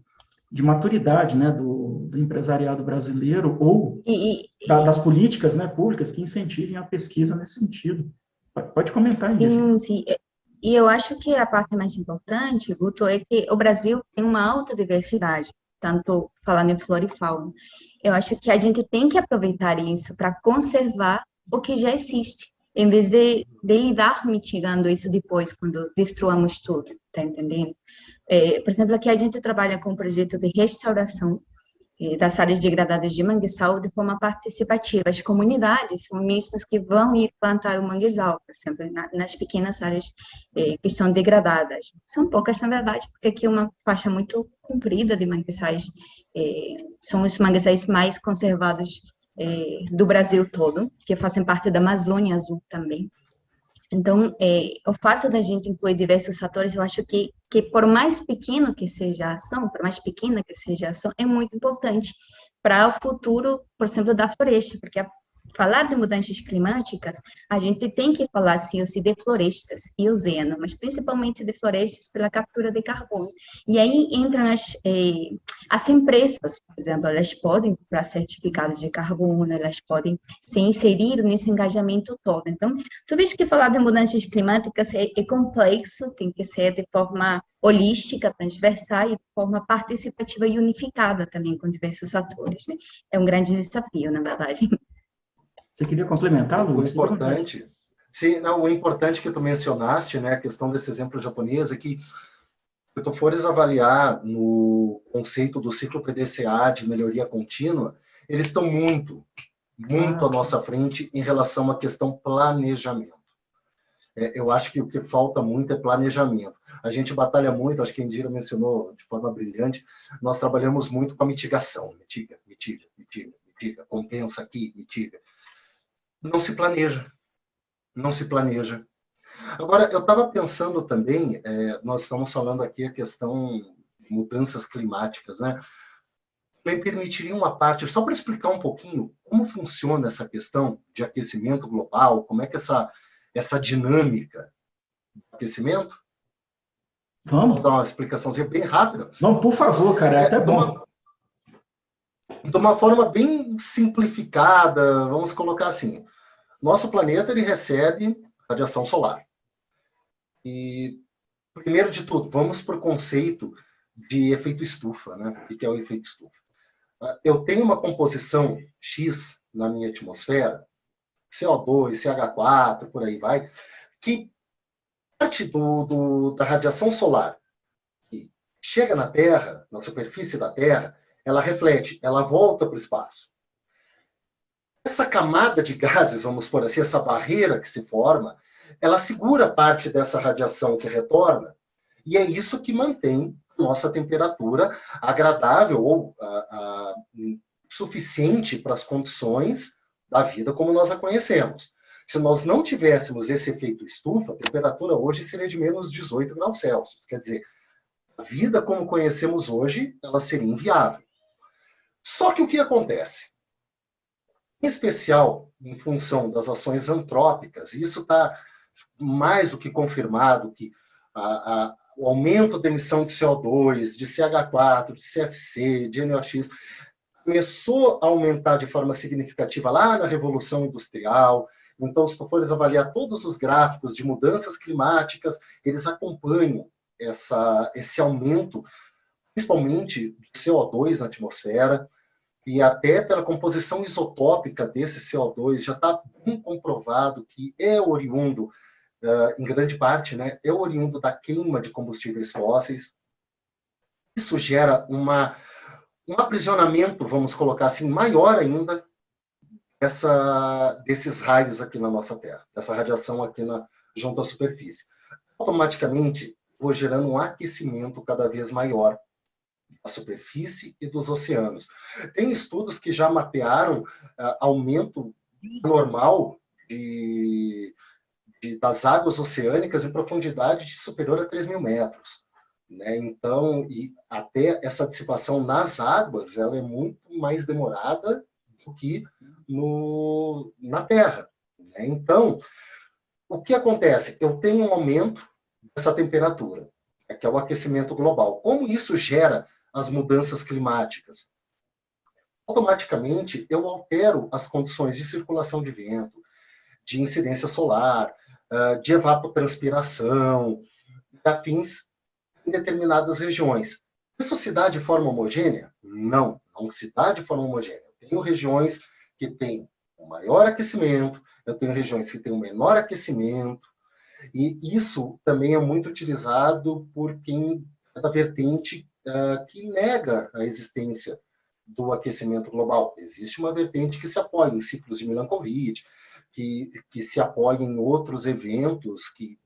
maturidade, né, do empresariado brasileiro ou das políticas, né, públicas que incentivem a pesquisa nesse sentido. Pode comentar, Índia. Sim. E eu acho que a parte mais importante, Guto, é que o Brasil tem uma alta diversidade, tanto falando em flora e fauna. Eu acho que a gente tem que aproveitar isso para conservar o que já existe, em vez de lidar mitigando isso depois, quando destruamos tudo, tá entendendo? Por exemplo, aqui a gente trabalha com um projeto de restauração das áreas degradadas de manguezal de forma participativa. As comunidades são mesmas que vão ir plantar o manguezal, por exemplo, nas pequenas áreas que são degradadas. São poucas, na verdade, porque aqui é uma faixa muito comprida de manguezais. São os manguezais mais conservados do Brasil todo, que fazem parte da Amazônia Azul também. Então, o fato da gente incluir diversos fatores, eu acho que por mais pequeno que seja a ação, por mais pequena que seja a ação, é muito importante para o futuro, por exemplo, da floresta, porque falar de mudanças climáticas, a gente tem que falar, sim ou sim, de florestas e oceano, mas principalmente de florestas pela captura de carbono. E aí entram as empresas, por exemplo, elas podem comprar certificados de carbono, elas podem se inserir nesse engajamento todo. Então, tu vês que falar de mudanças climáticas é complexo, tem que ser de forma holística, transversal e de forma participativa e unificada também com diversos atores, né? É um grande desafio, na verdade. Você queria complementar, Luiz? O importante, sim, não, o importante que tu mencionaste, né, a questão desse exemplo japonês, é que se tu fores avaliar no conceito do ciclo PDCA de melhoria contínua, eles estão muito à nossa frente em relação à questão planejamento. Eu acho que o que falta muito é planejamento. A gente batalha muito, acho que a Indira mencionou de forma brilhante, nós trabalhamos muito com a mitigação. Mitiga, compensa aqui, mitiga. Não se planeja. Agora, eu estava pensando também, nós estamos falando aqui a questão de mudanças climáticas, né? Me permitiria uma parte, só para explicar um pouquinho como funciona essa questão de aquecimento global, como é que essa dinâmica do aquecimento? Vamos? Vou dar uma explicaçãozinha bem rápida. Não, por favor, cara, é até bom. De uma forma bem simplificada, vamos colocar assim. Nosso planeta ele recebe radiação solar. E, primeiro de tudo, vamos para o conceito de efeito estufa, né? O que é o efeito estufa? Eu tenho uma composição X na minha atmosfera, CO2, CH4, por aí vai, que parte da radiação solar que chega na Terra, na superfície da Terra, ela reflete, ela volta para o espaço. Essa camada de gases, vamos por assim, essa barreira que se forma, ela segura parte dessa radiação que retorna, e é isso que mantém nossa temperatura agradável ou suficiente para as condições da vida como nós a conhecemos. Se nós não tivéssemos esse efeito estufa, a temperatura hoje seria de menos 18 graus Celsius. Quer dizer, a vida como conhecemos hoje, ela seria inviável. Só que o que acontece? Em especial, em função das ações antrópicas, e isso está mais do que confirmado, que o aumento da emissão de CO2, de CH4, de CFC, de NOx, começou a aumentar de forma significativa lá na Revolução Industrial. Então, se tu fores avaliar todos os gráficos de mudanças climáticas, eles acompanham esse aumento, principalmente do CO2 na atmosfera, e até pela composição isotópica desse CO2, já está bem comprovado que é oriundo, em grande parte, né, é oriundo da queima de combustíveis fósseis. Isso gera um aprisionamento, vamos colocar assim, maior ainda desses raios aqui na nossa Terra, dessa radiação aqui junto à superfície. Automaticamente, vou gerando um aquecimento cada vez maior da superfície e dos oceanos. Tem estudos que já mapearam aumento normal das águas oceânicas em profundidade superior a 3.000 metros. Né? Então, e até essa dissipação nas águas, ela é muito mais demorada do que na Terra. Né? Então, o que acontece? Eu tenho um aumento dessa temperatura, que é o aquecimento global. Como isso gera as mudanças climáticas? Automaticamente, eu altero as condições de circulação de vento, de incidência solar, de evapotranspiração, afins em determinadas regiões. Isso se dá de forma homogênea? Não se dá de forma homogênea. Eu tenho regiões que têm um maior aquecimento, eu tenho regiões que têm um menor aquecimento, e isso também é muito utilizado por quem é da vertente que nega a existência do aquecimento global. Existe uma vertente que se apoia em ciclos de Milankovitch, que se apoia em outros eventos que,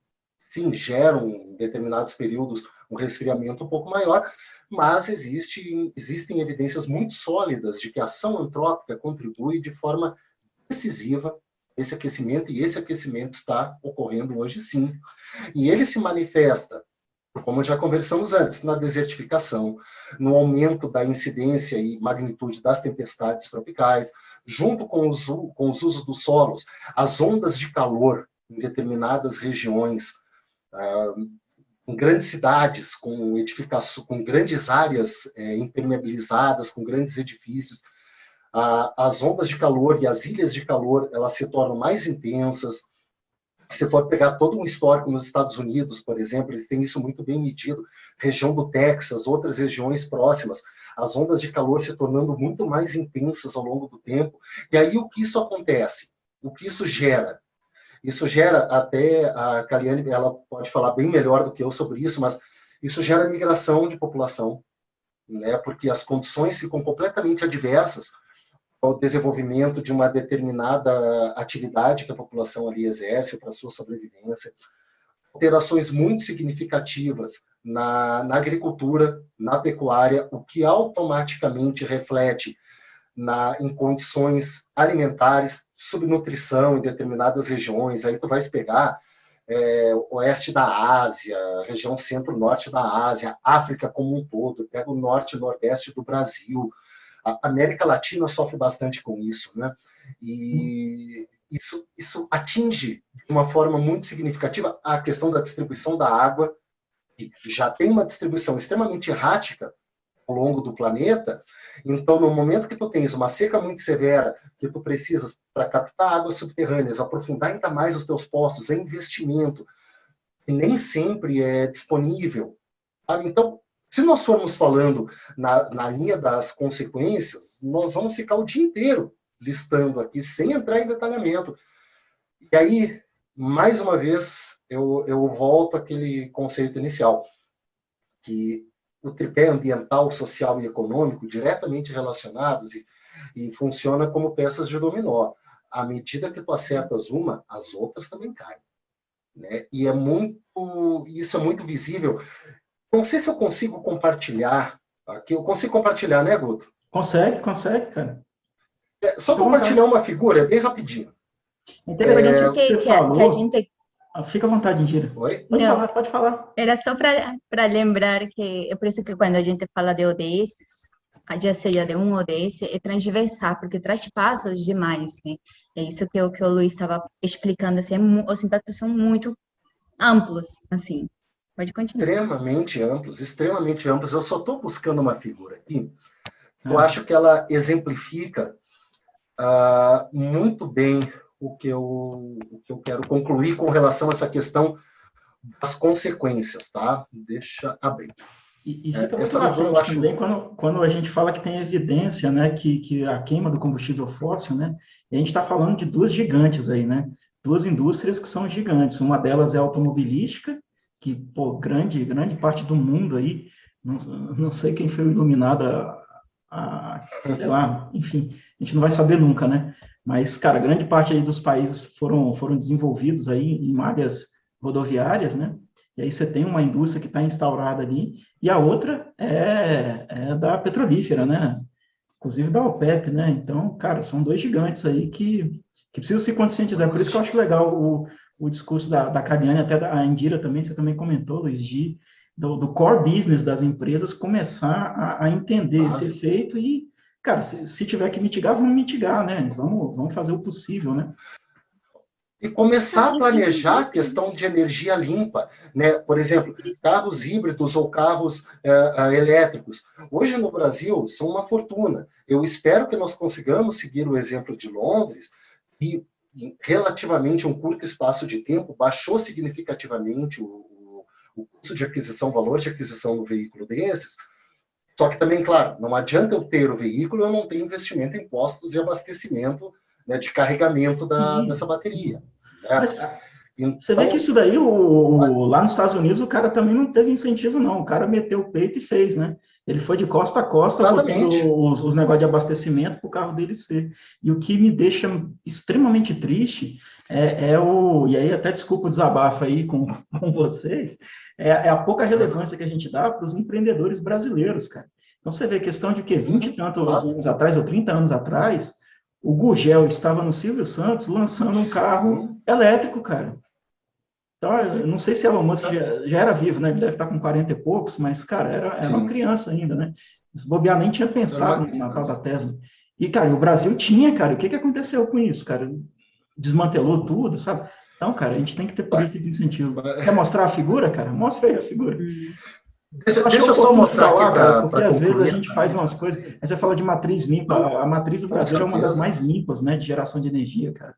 sim, geram em determinados períodos um resfriamento um pouco maior, mas existem evidências muito sólidas de que a ação antrópica contribui de forma decisiva esse aquecimento, e esse aquecimento está ocorrendo hoje sim. E ele se manifesta, como já conversamos antes, na desertificação, no aumento da incidência e magnitude das tempestades tropicais, junto com os usos dos solos, as ondas de calor em determinadas regiões, em grandes cidades, com grandes áreas impermeabilizadas, com grandes edifícios, as ondas de calor e as ilhas de calor, elas se tornam mais intensas. Se for pegar todo um histórico nos Estados Unidos, por exemplo, eles têm isso muito bem medido, região do Texas, outras regiões próximas, as ondas de calor se tornando muito mais intensas ao longo do tempo. E aí o que isso acontece? O que isso gera? Isso gera, até a Kaliane, ela pode falar bem melhor do que eu sobre isso, mas isso gera migração de população, né? Porque as condições ficam completamente adversas ao desenvolvimento de uma determinada atividade que a população ali exerce para a sua sobrevivência. Alterações muito significativas na agricultura, na pecuária, o que automaticamente reflete em condições alimentares, subnutrição em determinadas regiões. Aí tu vais pegar oeste da Ásia, região centro-norte da Ásia, África como um todo, pega o norte e nordeste do Brasil. A América Latina sofre bastante com isso, né? E isso atinge de uma forma muito significativa a questão da distribuição da água, que já tem uma distribuição extremamente errática ao longo do planeta. Então, no momento que tu tens uma seca muito severa, que tu precisas, para captar águas subterrâneas, aprofundar ainda mais os teus poços, é investimento, e nem sempre é disponível. Sabe? Então, se nós formos falando na linha das consequências, nós vamos ficar o dia inteiro listando aqui, sem entrar em detalhamento. E aí, mais uma vez, eu volto àquele conceito inicial, que o tripé ambiental, social e econômico, diretamente relacionados e funciona como peças de dominó. À medida que tu acertas uma, as outras também caem. Né? E isso é muito visível. Não sei se eu consigo compartilhar aqui. Eu consigo compartilhar, né, Guto? Consegue, cara. Só compartilhar uma figura, bem rapidinho. Interessante que você falou. Que a gente... Fica à vontade, Indira. Oi? Pode falar. Era só para lembrar que é por isso que quando a gente fala de ODS, já seja de um ODS, é transversal, porque transpassa os demais, né? É isso que o Luiz estava explicando, assim, os impactos são muito amplos, assim. Pode continuar. Extremamente amplos. Eu só estou buscando uma figura aqui. Eu acho que ela exemplifica muito bem o que eu quero concluir com relação a essa questão das consequências, tá? Deixa abrir. E fica muito presente também quando a gente fala que tem evidência, né, que a queima do combustível fóssil, né, e a gente está falando de duas gigantes aí, né, duas indústrias que são gigantes. Uma delas é a automobilística, que, pô, grande parte do mundo aí, não sei quem foi iluminado sei lá, enfim, a gente não vai saber nunca, né, mas, cara, grande parte aí dos países foram desenvolvidos aí em malhas rodoviárias, né, e aí você tem uma indústria que está instaurada ali, e a outra é da petrolífera, né, inclusive da OPEP, né, então, cara, são dois gigantes aí que precisam se conscientizar, por isso que eu acho legal o discurso da Cariane, até da Indira também, você também comentou, Luiz, do core business das empresas começar a entender esse efeito e, cara, se tiver que mitigar, vamos mitigar, né? Vamos fazer o possível, né? E começar a planejar a questão de energia limpa, né? Por exemplo, carros híbridos ou carros elétricos. Hoje no Brasil são uma fortuna. Eu espero que nós consigamos seguir o exemplo de Londres e, em relativamente um curto espaço de tempo, baixou significativamente o custo de aquisição, o valor de aquisição do veículo desses. Só que também, claro, não adianta eu ter o veículo, eu não tenho investimento em postos de abastecimento, né, de carregamento dessa bateria. Né? Mas, então, você vê que isso daí, lá nos Estados Unidos, o cara também não teve incentivo, não. O cara meteu o peito e fez, né? Ele foi de costa a costa botando os negócios de abastecimento para o carro dele ser. E o que me deixa extremamente triste e aí até desculpa o desabafo aí com vocês, é a pouca relevância que a gente dá para os empreendedores brasileiros, cara. Então você vê questão de que 20 e tantos anos atrás, ou 30 anos atrás, o Gurgel estava no Silvio Santos lançando um carro elétrico, cara. Então, eu não sei se Elon Musk já era vivo, né? Ele deve estar com 40 e poucos, mas, cara, era uma criança ainda, né? Se bobear, nem tinha pensado na tal da Tesla. E, cara, o Brasil tinha, cara. O que aconteceu com isso, cara? Desmantelou tudo, sabe? Então, cara, a gente tem que ter política de incentivo. Quer mostrar a figura, cara? Mostra aí a figura. Deixa eu só mostrar aqui porque às vezes a gente faz umas coisas. Aí você fala de matriz limpa. A matriz do Brasil é uma das mais limpas, né? De geração de energia, cara.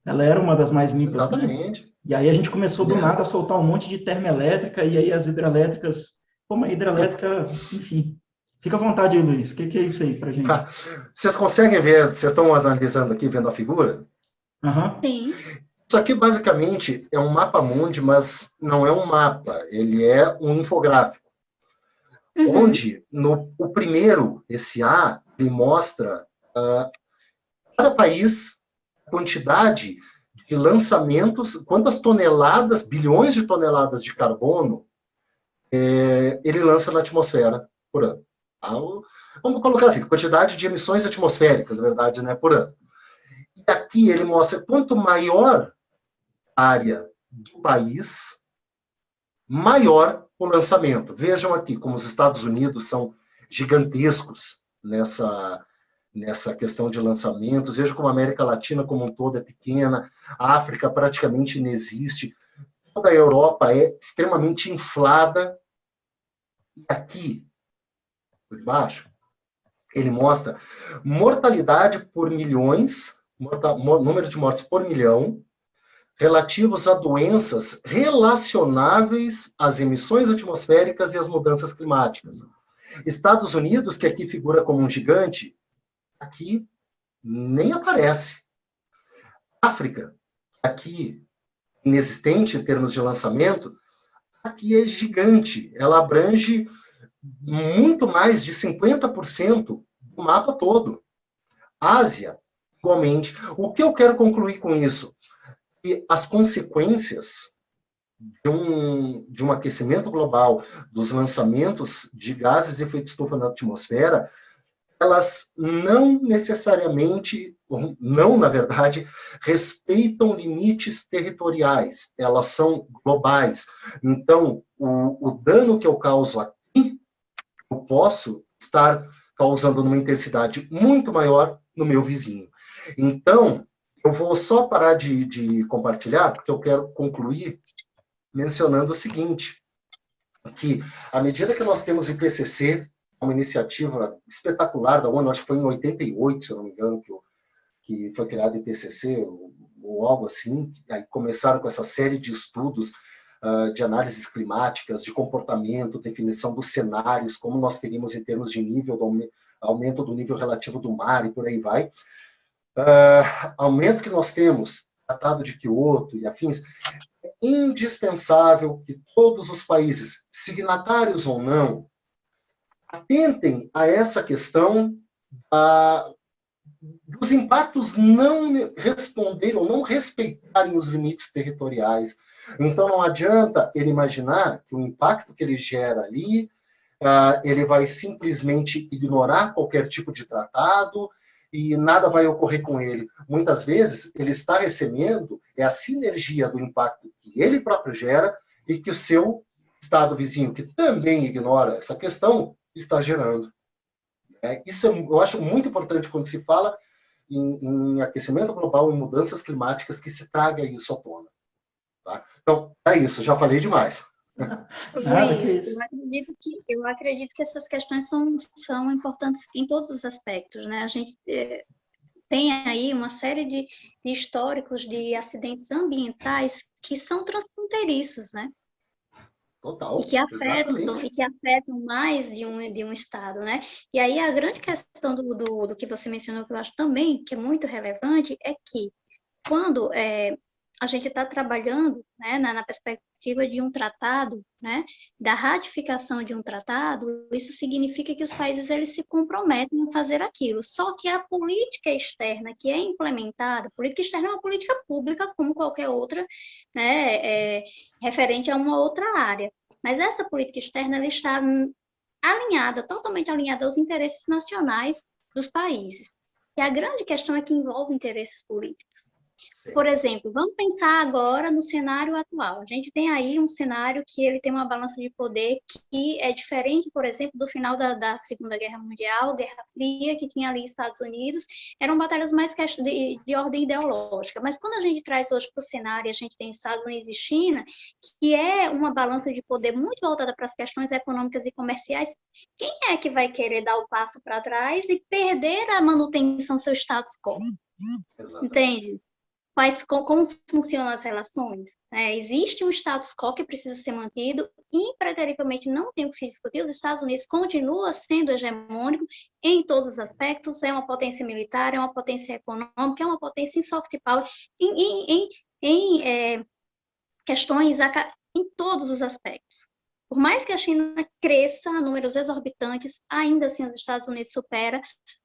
Ela era uma das mais limpas. Exatamente. Né? E aí a gente começou do nada a soltar um monte de termoelétrica, e aí as hidrelétricas. Como a hidrelétrica, enfim. Fica à vontade aí, Luiz. O que é isso aí pra gente? Vocês conseguem ver? Vocês estão analisando aqui, vendo a figura? Sim. Isso aqui, basicamente, é um mapa-mundi, mas não é um mapa. Ele é um infográfico. Onde, o primeiro, esse A, ele mostra cada país, a quantidade de lançamentos, quantas toneladas, bilhões de toneladas de carbono ele lança na atmosfera por ano. Vamos colocar assim, quantidade de emissões atmosféricas, na verdade, né, por ano. E aqui ele mostra quanto maior a área do país, maior o lançamento. Vejam aqui como os Estados Unidos são gigantescos nessa questão de lançamentos. Veja como a América Latina como um todo é pequena, a África praticamente inexiste, toda a Europa é extremamente inflada. E aqui, por baixo, ele mostra mortalidade por milhões, número de mortes por milhão, relativos a doenças relacionáveis às emissões atmosféricas e às mudanças climáticas. Estados Unidos, que aqui figura como um gigante, aqui nem aparece. África, aqui inexistente em termos de lançamento, aqui é gigante. Ela abrange muito mais de 50% do mapa todo. Ásia, igualmente. O que eu quero concluir com isso? Que as consequências de um aquecimento global, dos lançamentos de gases de efeito estufa na atmosfera, elas não necessariamente, não, na verdade, respeitam limites territoriais, elas são globais. Então, o dano que eu causo aqui, eu posso estar causando numa intensidade muito maior no meu vizinho. Então, eu vou só parar de compartilhar, porque eu quero concluir mencionando o seguinte, que à medida que nós temos o IPCC, uma iniciativa espetacular da ONU, acho que foi em 88, se eu não me engano, que foi criado o IPCC, ou algo assim, aí começaram com essa série de estudos de análises climáticas, de comportamento, definição dos cenários, como nós teríamos em termos de nível, aumento do nível relativo do mar e por aí vai. Aumento que nós temos, Tratado de Quioto e afins, é indispensável que todos os países, signatários ou não, atentem a essa questão dos impactos não responderem ou não respeitarem os limites territoriais. Então, não adianta ele imaginar que o impacto que ele gera ali, ele vai simplesmente ignorar qualquer tipo de tratado e nada vai ocorrer com ele. Muitas vezes, ele está recebendo a sinergia do impacto que ele próprio gera e que o seu estado vizinho, que também ignora essa questão, está gerando. Isso eu acho muito importante quando se fala em aquecimento global e mudanças climáticas, que se traga isso à tona. Tá? Então, é isso, já falei demais. Eu acredito que essas questões são importantes em todos os aspectos, né? A gente tem aí uma série de históricos de acidentes ambientais que são transfronteiriços, né? Total, e que afetam mais de um estado, né? E aí a grande questão do que você mencionou, que eu acho também que é muito relevante, é que quando a gente está trabalhando, né, na perspectiva de um tratado, né, da ratificação de um tratado, isso significa que os países eles se comprometem a fazer aquilo. Só que a política externa que é implementada, a política externa é uma política pública como qualquer outra, né, referente a uma outra área. Mas essa política externa ela está alinhada, totalmente alinhada aos interesses nacionais dos países. E a grande questão é que envolve interesses políticos. Por exemplo, vamos pensar agora no cenário atual. A gente tem aí um cenário que ele tem uma balança de poder que é diferente, por exemplo, do final da Segunda Guerra Mundial, Guerra Fria, que tinha ali Estados Unidos, eram batalhas mais de ordem ideológica. Mas quando a gente traz hoje para o cenário, a gente tem Estados Unidos e China, que é uma balança de poder muito voltada para as questões econômicas e comerciais, quem é que vai querer dar o passo para trás e perder a manutenção do seu status quo? Entende? Como funcionam as relações? Existe um status quo que precisa ser mantido, impreterivelmente não tem o que se discutir, os Estados Unidos continua sendo hegemônico em todos os aspectos, é uma potência militar, é uma potência econômica, é uma potência em soft power, em questões em todos os aspectos. Por mais que a China cresça a números exorbitantes, ainda assim os Estados Unidos supera,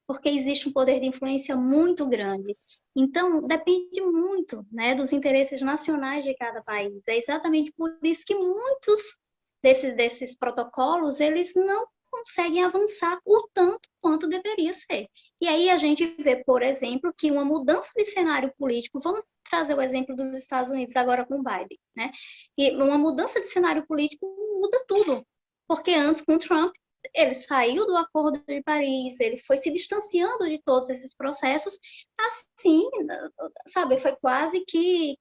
porque existe um poder de influência muito grande. Então, depende muito, né, dos interesses nacionais de cada país. É exatamente por isso que muitos desses protocolos, eles não conseguem avançar o tanto quanto deveria ser. E aí a gente vê, por exemplo, que uma mudança de cenário político, vamos trazer o exemplo dos Estados Unidos agora com Biden, né? E uma mudança de cenário político muda tudo, porque antes com Trump ele saiu do Acordo de Paris, ele foi se distanciando de todos esses processos, assim, sabe, foi quase que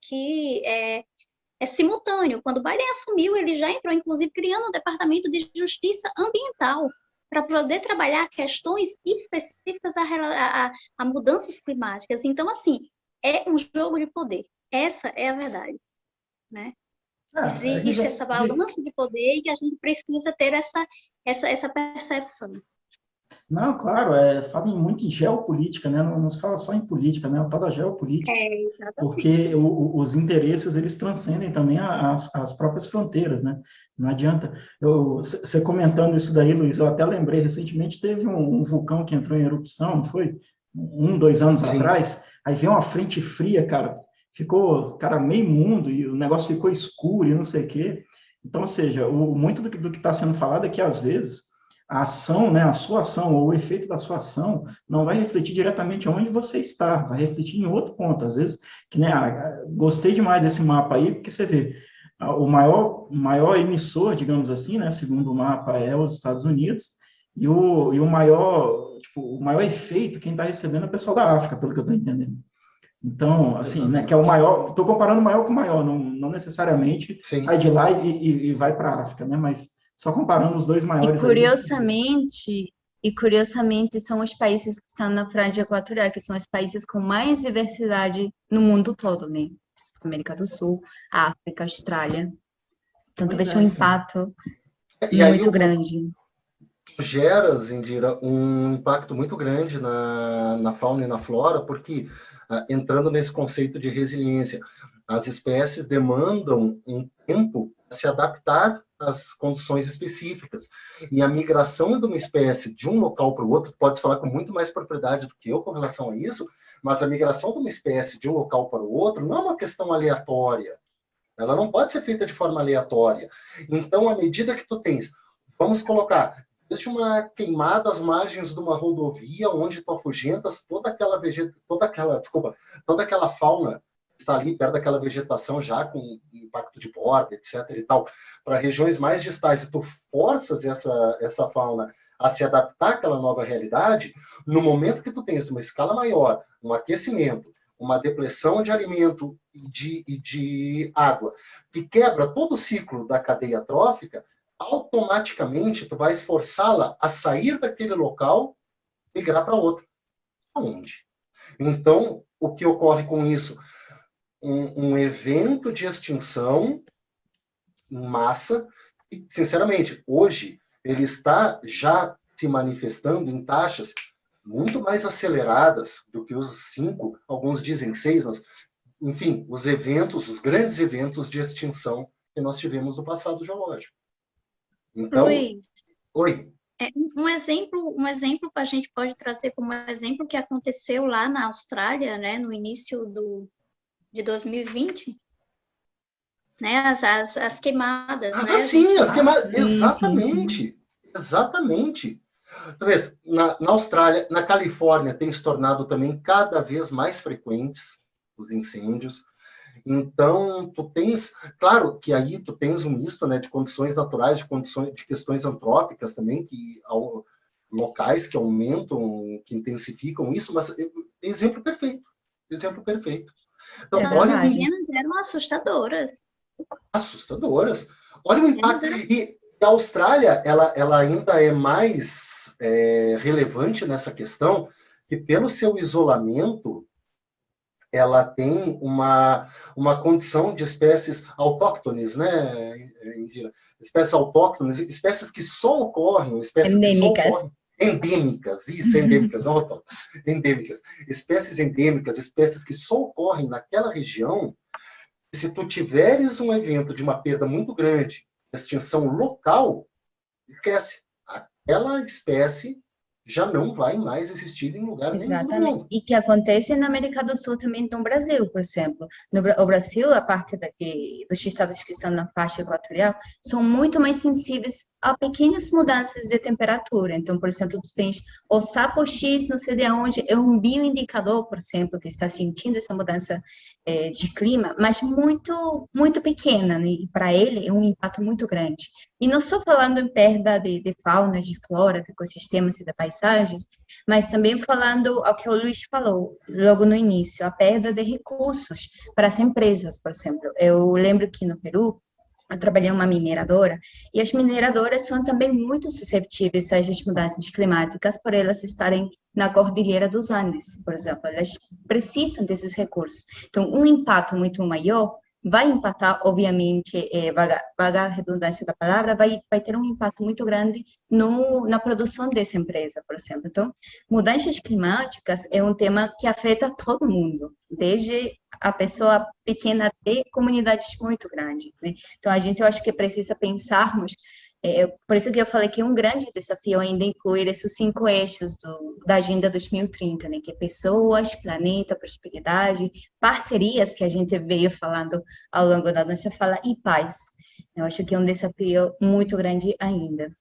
simultâneo. Quando o Biden assumiu, ele já entrou, inclusive, criando um departamento de justiça ambiental para poder trabalhar questões específicas a mudanças climáticas. Então, assim, é um jogo de poder. Essa é a verdade, né? Existe essa balança de poder e que a gente precisa ter essa percepção. Não, claro, fala muito em geopolítica, né? Não se fala só em política, né? Fala da geopolítica. Exatamente. Porque os interesses, eles transcendem também as próprias fronteiras, né? Não adianta. Você comentando isso daí, Luiz, eu até lembrei, recentemente teve um vulcão que entrou em erupção, não foi? 2 anos atrás, aí veio uma frente fria, cara, ficou, cara, meio mundo, e o negócio ficou escuro e não sei o quê. Então, ou seja, muito do que está sendo falado é que, às vezes, a ação, né, a sua ação, ou o efeito da sua ação, não vai refletir diretamente onde você está, vai refletir em outro ponto. Às vezes, que, né, gostei demais desse mapa aí, porque você vê, o maior emissor, digamos assim, né, segundo o mapa, é os Estados Unidos, e o maior efeito, quem está recebendo é o pessoal da África, pelo que eu estou entendendo. Então, assim, né, que é o maior, estou comparando o maior com o maior, não necessariamente Sim. sai de lá e vai para a África, né, mas só comparando os dois maiores. E curiosamente são os países que estão na franja equatorial, que são os países com mais diversidade no mundo todo, né? América do Sul, África, Austrália. Então, talvez um impacto muito grande. Gera, Zindira, um impacto muito grande na fauna e na flora, porque, entrando nesse conceito de resiliência, as espécies demandam um tempo para se adaptar às condições específicas. E a migração de uma espécie de um local para o outro, pode falar com muito mais propriedade do que eu com relação a isso, mas a migração de uma espécie de um local para o outro não é uma questão aleatória. Ela não pode ser feita de forma aleatória. Então, à medida que tu tens, vamos colocar, desde uma queimada às margens de uma rodovia, onde tu afugentas toda aquela fauna que está ali perto daquela vegetação já com impacto de borda, etc. e tal, para regiões mais distais, e tu forças essa fauna a se adaptar àquela nova realidade, no momento que tu tens uma escala maior, um aquecimento, uma depressão de alimento e de água, que quebra todo o ciclo da cadeia trófica, automaticamente tu vai esforçá-la a sair daquele local e migrar para outro. Aonde? Então, o que ocorre com isso? Um evento de extinção em massa, e, sinceramente, hoje ele está já se manifestando em taxas muito mais aceleradas do que os 5, alguns dizem 6, mas, enfim, os grandes eventos de extinção que nós tivemos no passado geológico. Então, Luiz, oi. Um exemplo que a gente pode trazer como exemplo que aconteceu lá na Austrália, né, no início de 2020, né, as queimadas. Né, sim, as queimadas, exatamente, exatamente. Talvez na Austrália, na Califórnia, tem se tornado também cada vez mais frequentes os incêndios. Então, tu tens, claro que aí tu tens um misto, né, de condições naturais, de questões antrópicas também, que locais que aumentam, que intensificam isso, mas exemplo perfeito. Então, olha, as cenas eram assustadoras. Olha o impacto. E a Austrália, ela ainda é mais relevante nessa questão, que pelo seu isolamento, ela tem uma condição de espécies autóctones, né, Indira? Espécies autóctones, espécies que só ocorrem, endêmicas, endêmicas, não autóctones, endêmicas. Espécies endêmicas, espécies que só ocorrem naquela região. Se tu tiveres um evento de uma perda muito grande, extinção local, esquece. Aquela espécie já não vai mais existir em lugar nenhum do mundo. E que acontece na América do Sul também no Brasil, por exemplo. O Brasil, a parte dos estados que estão na faixa equatorial, são muito mais sensíveis a pequenas mudanças de temperatura. Então, por exemplo, tu tens o sapo X, não sei de onde, é um bioindicador, por exemplo, que está sentindo essa mudança de clima, mas muito, muito pequena, né? E para ele é um impacto muito grande. E não só falando em perda de fauna, de flora, de ecossistemas e de paisagens, mas também falando ao que o Luiz falou logo no início, a perda de recursos para as empresas, por exemplo. Eu lembro que no Peru, eu trabalhei em uma mineradora, e as mineradoras são também muito suscetíveis a essas mudanças climáticas, por elas estarem na Cordilheira dos Andes, por exemplo. Elas precisam desses recursos. Então, um impacto muito maior vai impactar, obviamente, vaga a redundância da palavra, vai ter um impacto muito grande na produção dessa empresa, por exemplo. Então, mudanças climáticas é um tema que afeta todo mundo, desde a pessoa pequena até comunidades muito grandes, né? Então, eu acho que precisa pensarmos, por isso que eu falei que é um grande desafio ainda incluir esses 5 eixos da Agenda 2030, né? Que é pessoas, planeta, prosperidade, parcerias, que a gente veio falando ao longo da nossa fala, e paz. Eu acho que é um desafio muito grande ainda.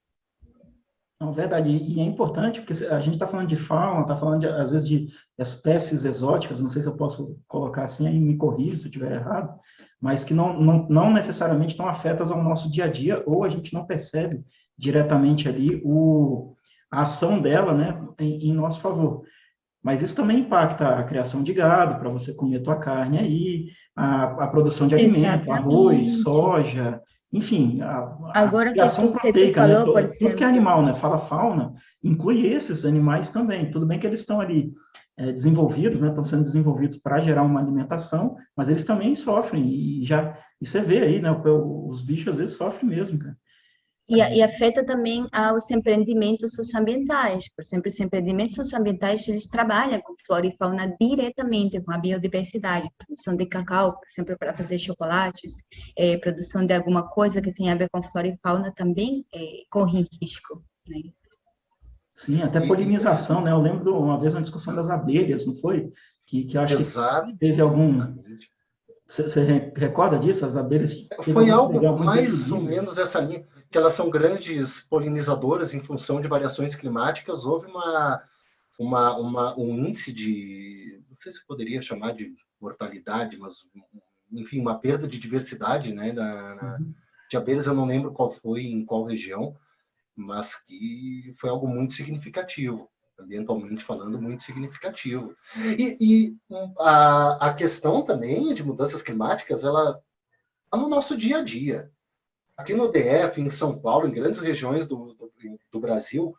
Não, verdade, e é importante, porque a gente está falando de fauna, está falando, às vezes, de espécies exóticas, não sei se eu posso colocar assim, aí me corrija se eu estiver errado, mas que não necessariamente estão afetas ao nosso dia a dia, ou a gente não percebe diretamente ali a ação dela, né, em nosso favor. Mas isso também impacta a criação de gado, para você comer tua carne aí, a produção de alimento, arroz, Exatamente. soja, enfim, a Agora criação que tu proteica, né? falou, por Tudo que é exemplo, animal, né? Fala fauna, inclui esses animais também. Tudo bem que eles estão ali desenvolvidos, né? Estão sendo desenvolvidos para gerar uma alimentação, mas eles também sofrem, e você vê aí, né? Os bichos às vezes sofrem mesmo, cara. e afeta também aos empreendimentos socioambientais. Por exemplo, os empreendimentos socioambientais, eles trabalham com flora e fauna diretamente, com a biodiversidade, produção de cacau, por exemplo, para fazer chocolates, produção de alguma coisa que tenha a ver com flora e fauna também corre risco, né? Sim, até polinização, né? Eu lembro de uma vez uma discussão das abelhas, não foi? Que eu acho que teve algum... Você recorda disso? As abelhas... Foi algo mais ou menos essa linha, que elas são grandes polinizadoras em função de variações climáticas. Houve um índice de... Não sei se poderia chamar de mortalidade, mas, enfim, uma perda de diversidade, né? De abelhas, eu não lembro qual foi, em qual região, mas que foi algo muito significativo, ambientalmente falando, muito significativo. E a questão também de mudanças climáticas, ela está no nosso dia a dia. Aqui no DF, em São Paulo, em grandes regiões do Brasil,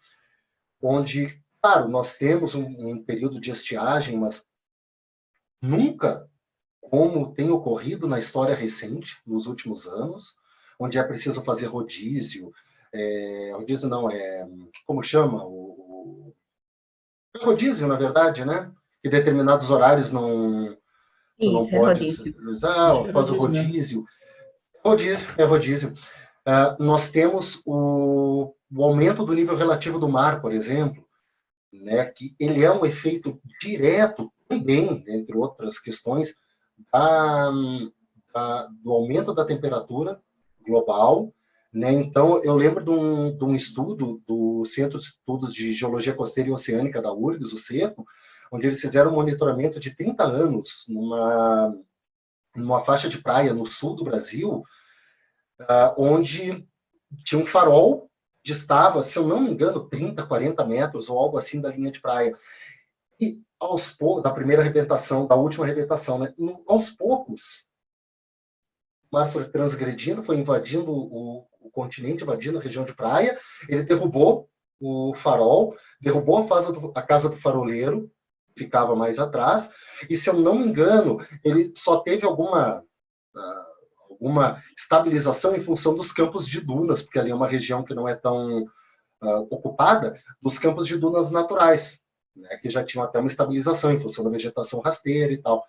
onde, claro, nós temos um período de estiagem, mas nunca como tem ocorrido na história recente, nos últimos anos, onde é preciso fazer rodízio, rodízio não, como chama? Rodízio, na verdade, né? Que determinados horários não pode usar, faz o rodízio. Rodízio. Nós temos o aumento do nível relativo do mar, por exemplo, né? Que ele é um efeito direto também, entre outras questões, do aumento da temperatura global, né? Então, eu lembro de um estudo do Centro de Estudos de Geologia Costeira e Oceânica da URGS, o CEPO, onde eles fizeram um monitoramento de 30 anos numa faixa de praia no sul do Brasil, onde tinha um farol que estava, se eu não me engano, 30, 40 metros ou algo assim da linha de praia. E aos poucos, da primeira arrebentação, da última arrebentação, né? Aos poucos, o mar foi transgredindo, foi invadindo o continente, invadindo a região de praia, ele derrubou o farol, derrubou a casa do faroleiro, ficava mais atrás, e se eu não me engano, ele só teve alguma estabilização em função dos campos de dunas, porque ali é uma região que não é tão ocupada, dos campos de dunas naturais, né, que já tinham até uma estabilização em função da vegetação rasteira e tal.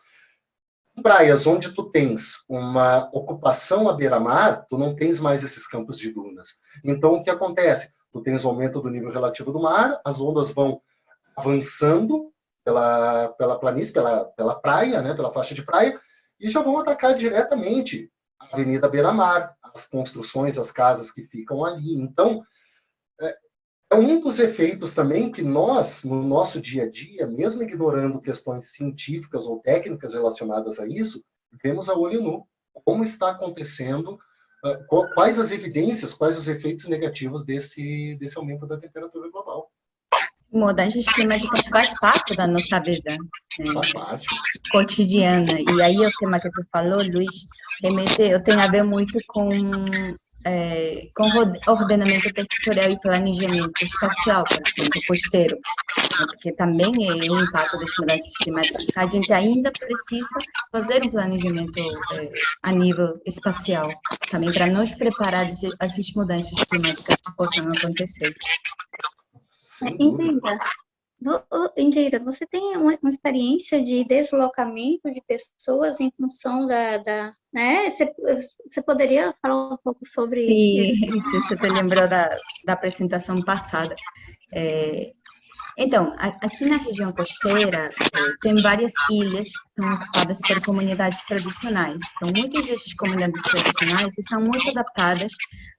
Em praias onde tu tens uma ocupação à beira-mar, tu não tens mais esses campos de dunas. Então, o que acontece? Tu tens o aumento do nível relativo do mar, as ondas vão avançando pela planície, pela praia, né, pela faixa de praia, e já vão atacar diretamente a Avenida Beira-Mar, as construções, as casas que ficam ali. Então, é um dos efeitos também que nós, no nosso dia a dia, mesmo ignorando questões científicas ou técnicas relacionadas a isso, vemos a olho nu como está acontecendo, quais as evidências, quais os efeitos negativos desse aumento da temperatura global. Mudanças climáticas faz parte da nossa vida, né, Faz parte. cotidiana. E aí o tema que tu falou, Luiz, tem a ver muito com ordenamento territorial e planejamento espacial, por exemplo, costeiro, né, porque também é um impacto das mudanças climáticas. A gente ainda precisa fazer um planejamento a nível espacial, também para nos preparar essas mudanças climáticas que possam acontecer. Indira, você tem uma experiência de deslocamento de pessoas em função né? Você poderia falar um pouco sobre isso? Sim, você te lembrou da apresentação passada. Então, aqui na região costeira, tem várias ilhas que são ocupadas por comunidades tradicionais. Então, muitas dessas comunidades tradicionais são muito adaptadas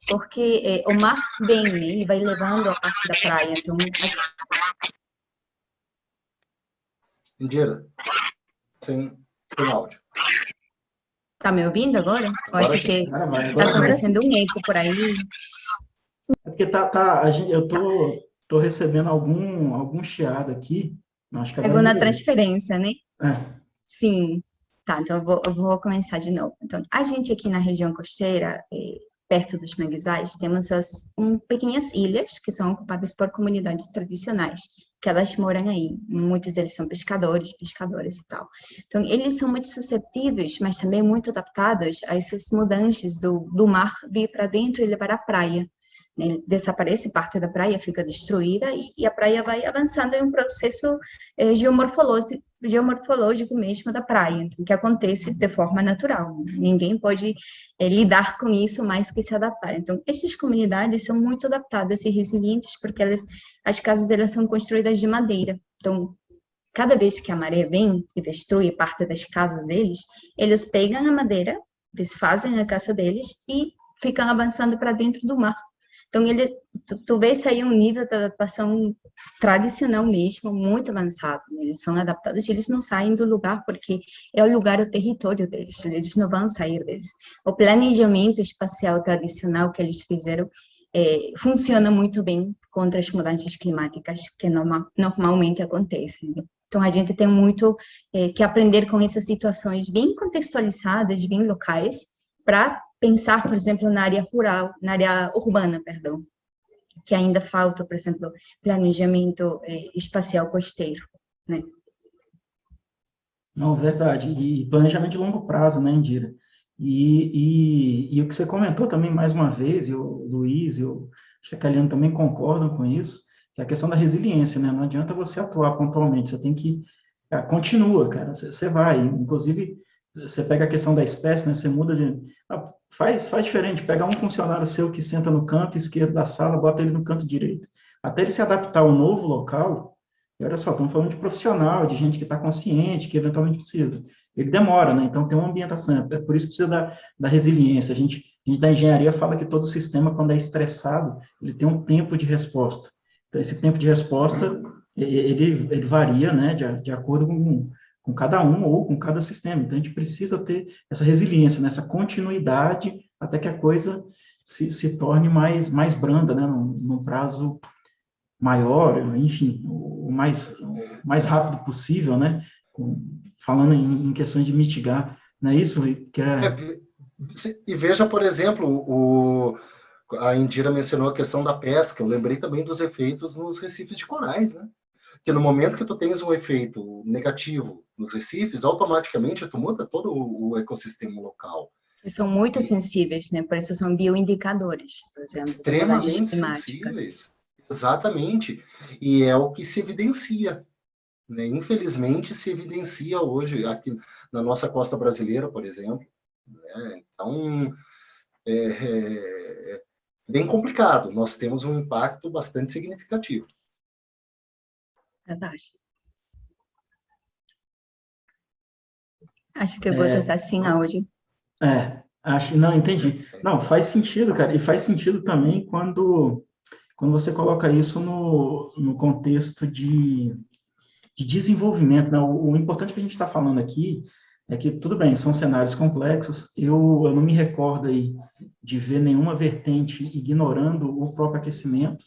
porque o mar vem, né, e vai levando a parte da praia. Então, Indira, sem áudio. tá me ouvindo agora? Eu Agora acho que Agora vai, está agora vai. acontecendo um eco por aí. É porque eu tô recebendo algum chiado aqui. Acho que agora Pegou na melhorou. transferência, né? É. Sim. Tá, então eu vou começar de novo. Então, a gente aqui na região costeira, perto dos manguezais, temos as pequenas ilhas que são ocupadas por comunidades tradicionais, que elas moram aí. Muitos deles são pescadores, pescadoras e tal. Então, eles são muito suscetíveis, mas também muito adaptados a essas mudanças do mar vir para dentro e levar à praia. Né? Desaparece parte da praia, fica destruída e a praia vai avançando em um processo geomorfológico mesmo da praia, então, que acontece de forma natural. Ninguém pode lidar com isso mais que se adaptar. Então, essas comunidades são muito adaptadas e resilientes porque as casas delas são construídas de madeira. Então, cada vez que a maré vem e destrui parte das casas deles, eles pegam a madeira, desfazem a casa deles e ficam avançando para dentro do mar. Então, tu vês aí um nível de adaptação tradicional mesmo, muito avançado. Eles são adaptados, eles não saem do lugar porque é o lugar, o território deles, eles não vão sair deles. O planejamento espacial tradicional que eles fizeram funciona muito bem contra as mudanças climáticas que normalmente acontecem. Então, a gente tem muito que aprender com essas situações bem contextualizadas, bem locais, para pensar, por exemplo, na área rural, na área urbana, perdão, que ainda falta, por exemplo, planejamento espacial costeiro, né? Não, verdade. E planejamento de longo prazo, né, Indira? E o que você comentou também, mais uma vez, e o Luiz e acho que a Kaliane também concordam com isso, que é a questão da resiliência, né? Não adianta você atuar pontualmente, você tem que... continua, cara, você vai. Inclusive, você pega a questão da espécie, né? Você muda de... Faz diferente, pega um funcionário seu que senta no canto esquerdo da sala, bota ele no canto direito. Até ele se adaptar ao novo local, e olha só, estamos falando de profissional, de gente que está consciente, que eventualmente precisa. Ele demora, né? Então tem uma ambientação, é por isso que precisa da resiliência. A gente da engenharia fala que todo sistema, quando é estressado, ele tem um tempo de resposta. Então esse tempo de resposta, ele varia, né, de acordo com cada um ou com cada sistema. Então, a gente precisa ter essa resiliência, nessa continuidade, até que a coisa se torne mais branda, né, num prazo maior, enfim, o mais rápido possível, né, falando em questões de mitigar. Não é isso que E veja, por exemplo, a Indira mencionou a questão da pesca, eu lembrei também dos efeitos nos recifes de corais, né? Que no momento que tu tens um efeito negativo nos recifes, automaticamente tu muda todo o ecossistema local. Eles são muito sensíveis, né? Por isso são bioindicadores, por exemplo. Extremamente sensíveis. Exatamente. E é o que se evidencia. Né? Infelizmente, se evidencia hoje aqui na nossa costa brasileira, por exemplo. Né? Então, é bem complicado. Nós temos um impacto bastante significativo. Verdade. Acho que eu vou tentar sem áudio. Não, entendi. Não, faz sentido, cara, e faz sentido também quando você coloca isso no contexto de desenvolvimento, né? O importante que a gente está falando aqui é que, tudo bem, são cenários complexos, eu não me recordo aí de ver nenhuma vertente ignorando o próprio aquecimento.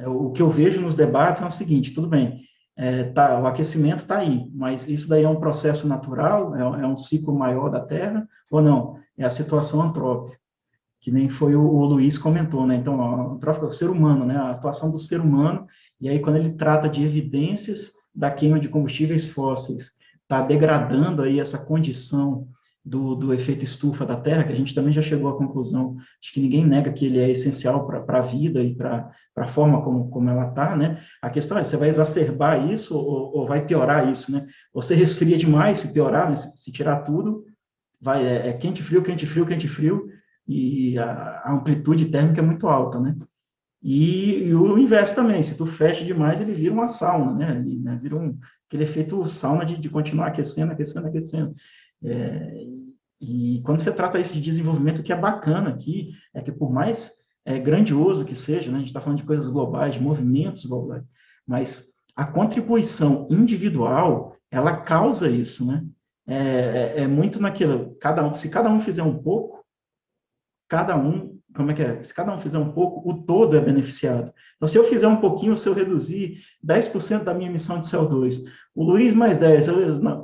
O que eu vejo nos debates é o seguinte, tudo bem, o aquecimento está aí, mas isso daí é um processo natural, é um ciclo maior da Terra, ou não? É a situação antrópica, que nem foi o Luiz comentou, né? Então, a antrópica é o ser humano, né? A atuação do ser humano, e aí quando ele trata de evidências da queima de combustíveis fósseis, está degradando aí essa condição do efeito estufa da Terra, que a gente também já chegou à conclusão de que ninguém nega que ele é essencial para a vida e para a forma como ela está, né? A questão é, você vai exacerbar isso ou vai piorar isso, né? Você resfria demais, se piorar, né? Se tirar tudo, vai quente, frio, quente, frio, quente, frio, e a amplitude térmica é muito alta, né? E o inverso também, se tu fecha demais, ele vira uma sauna, né? Vira aquele efeito sauna de continuar aquecendo, aquecendo, aquecendo. E quando você trata isso de desenvolvimento, o que é bacana aqui é que, por mais grandioso que seja, né? A gente está falando de coisas globais, de movimentos globais, mas a contribuição individual, ela causa isso, né? É muito naquilo, se cada um fizer um pouco, como é que é? Se cada um fizer um pouco, o todo é beneficiado. Então, se eu fizer um pouquinho, se eu reduzir 10% da minha emissão de CO2, o Luiz mais 10,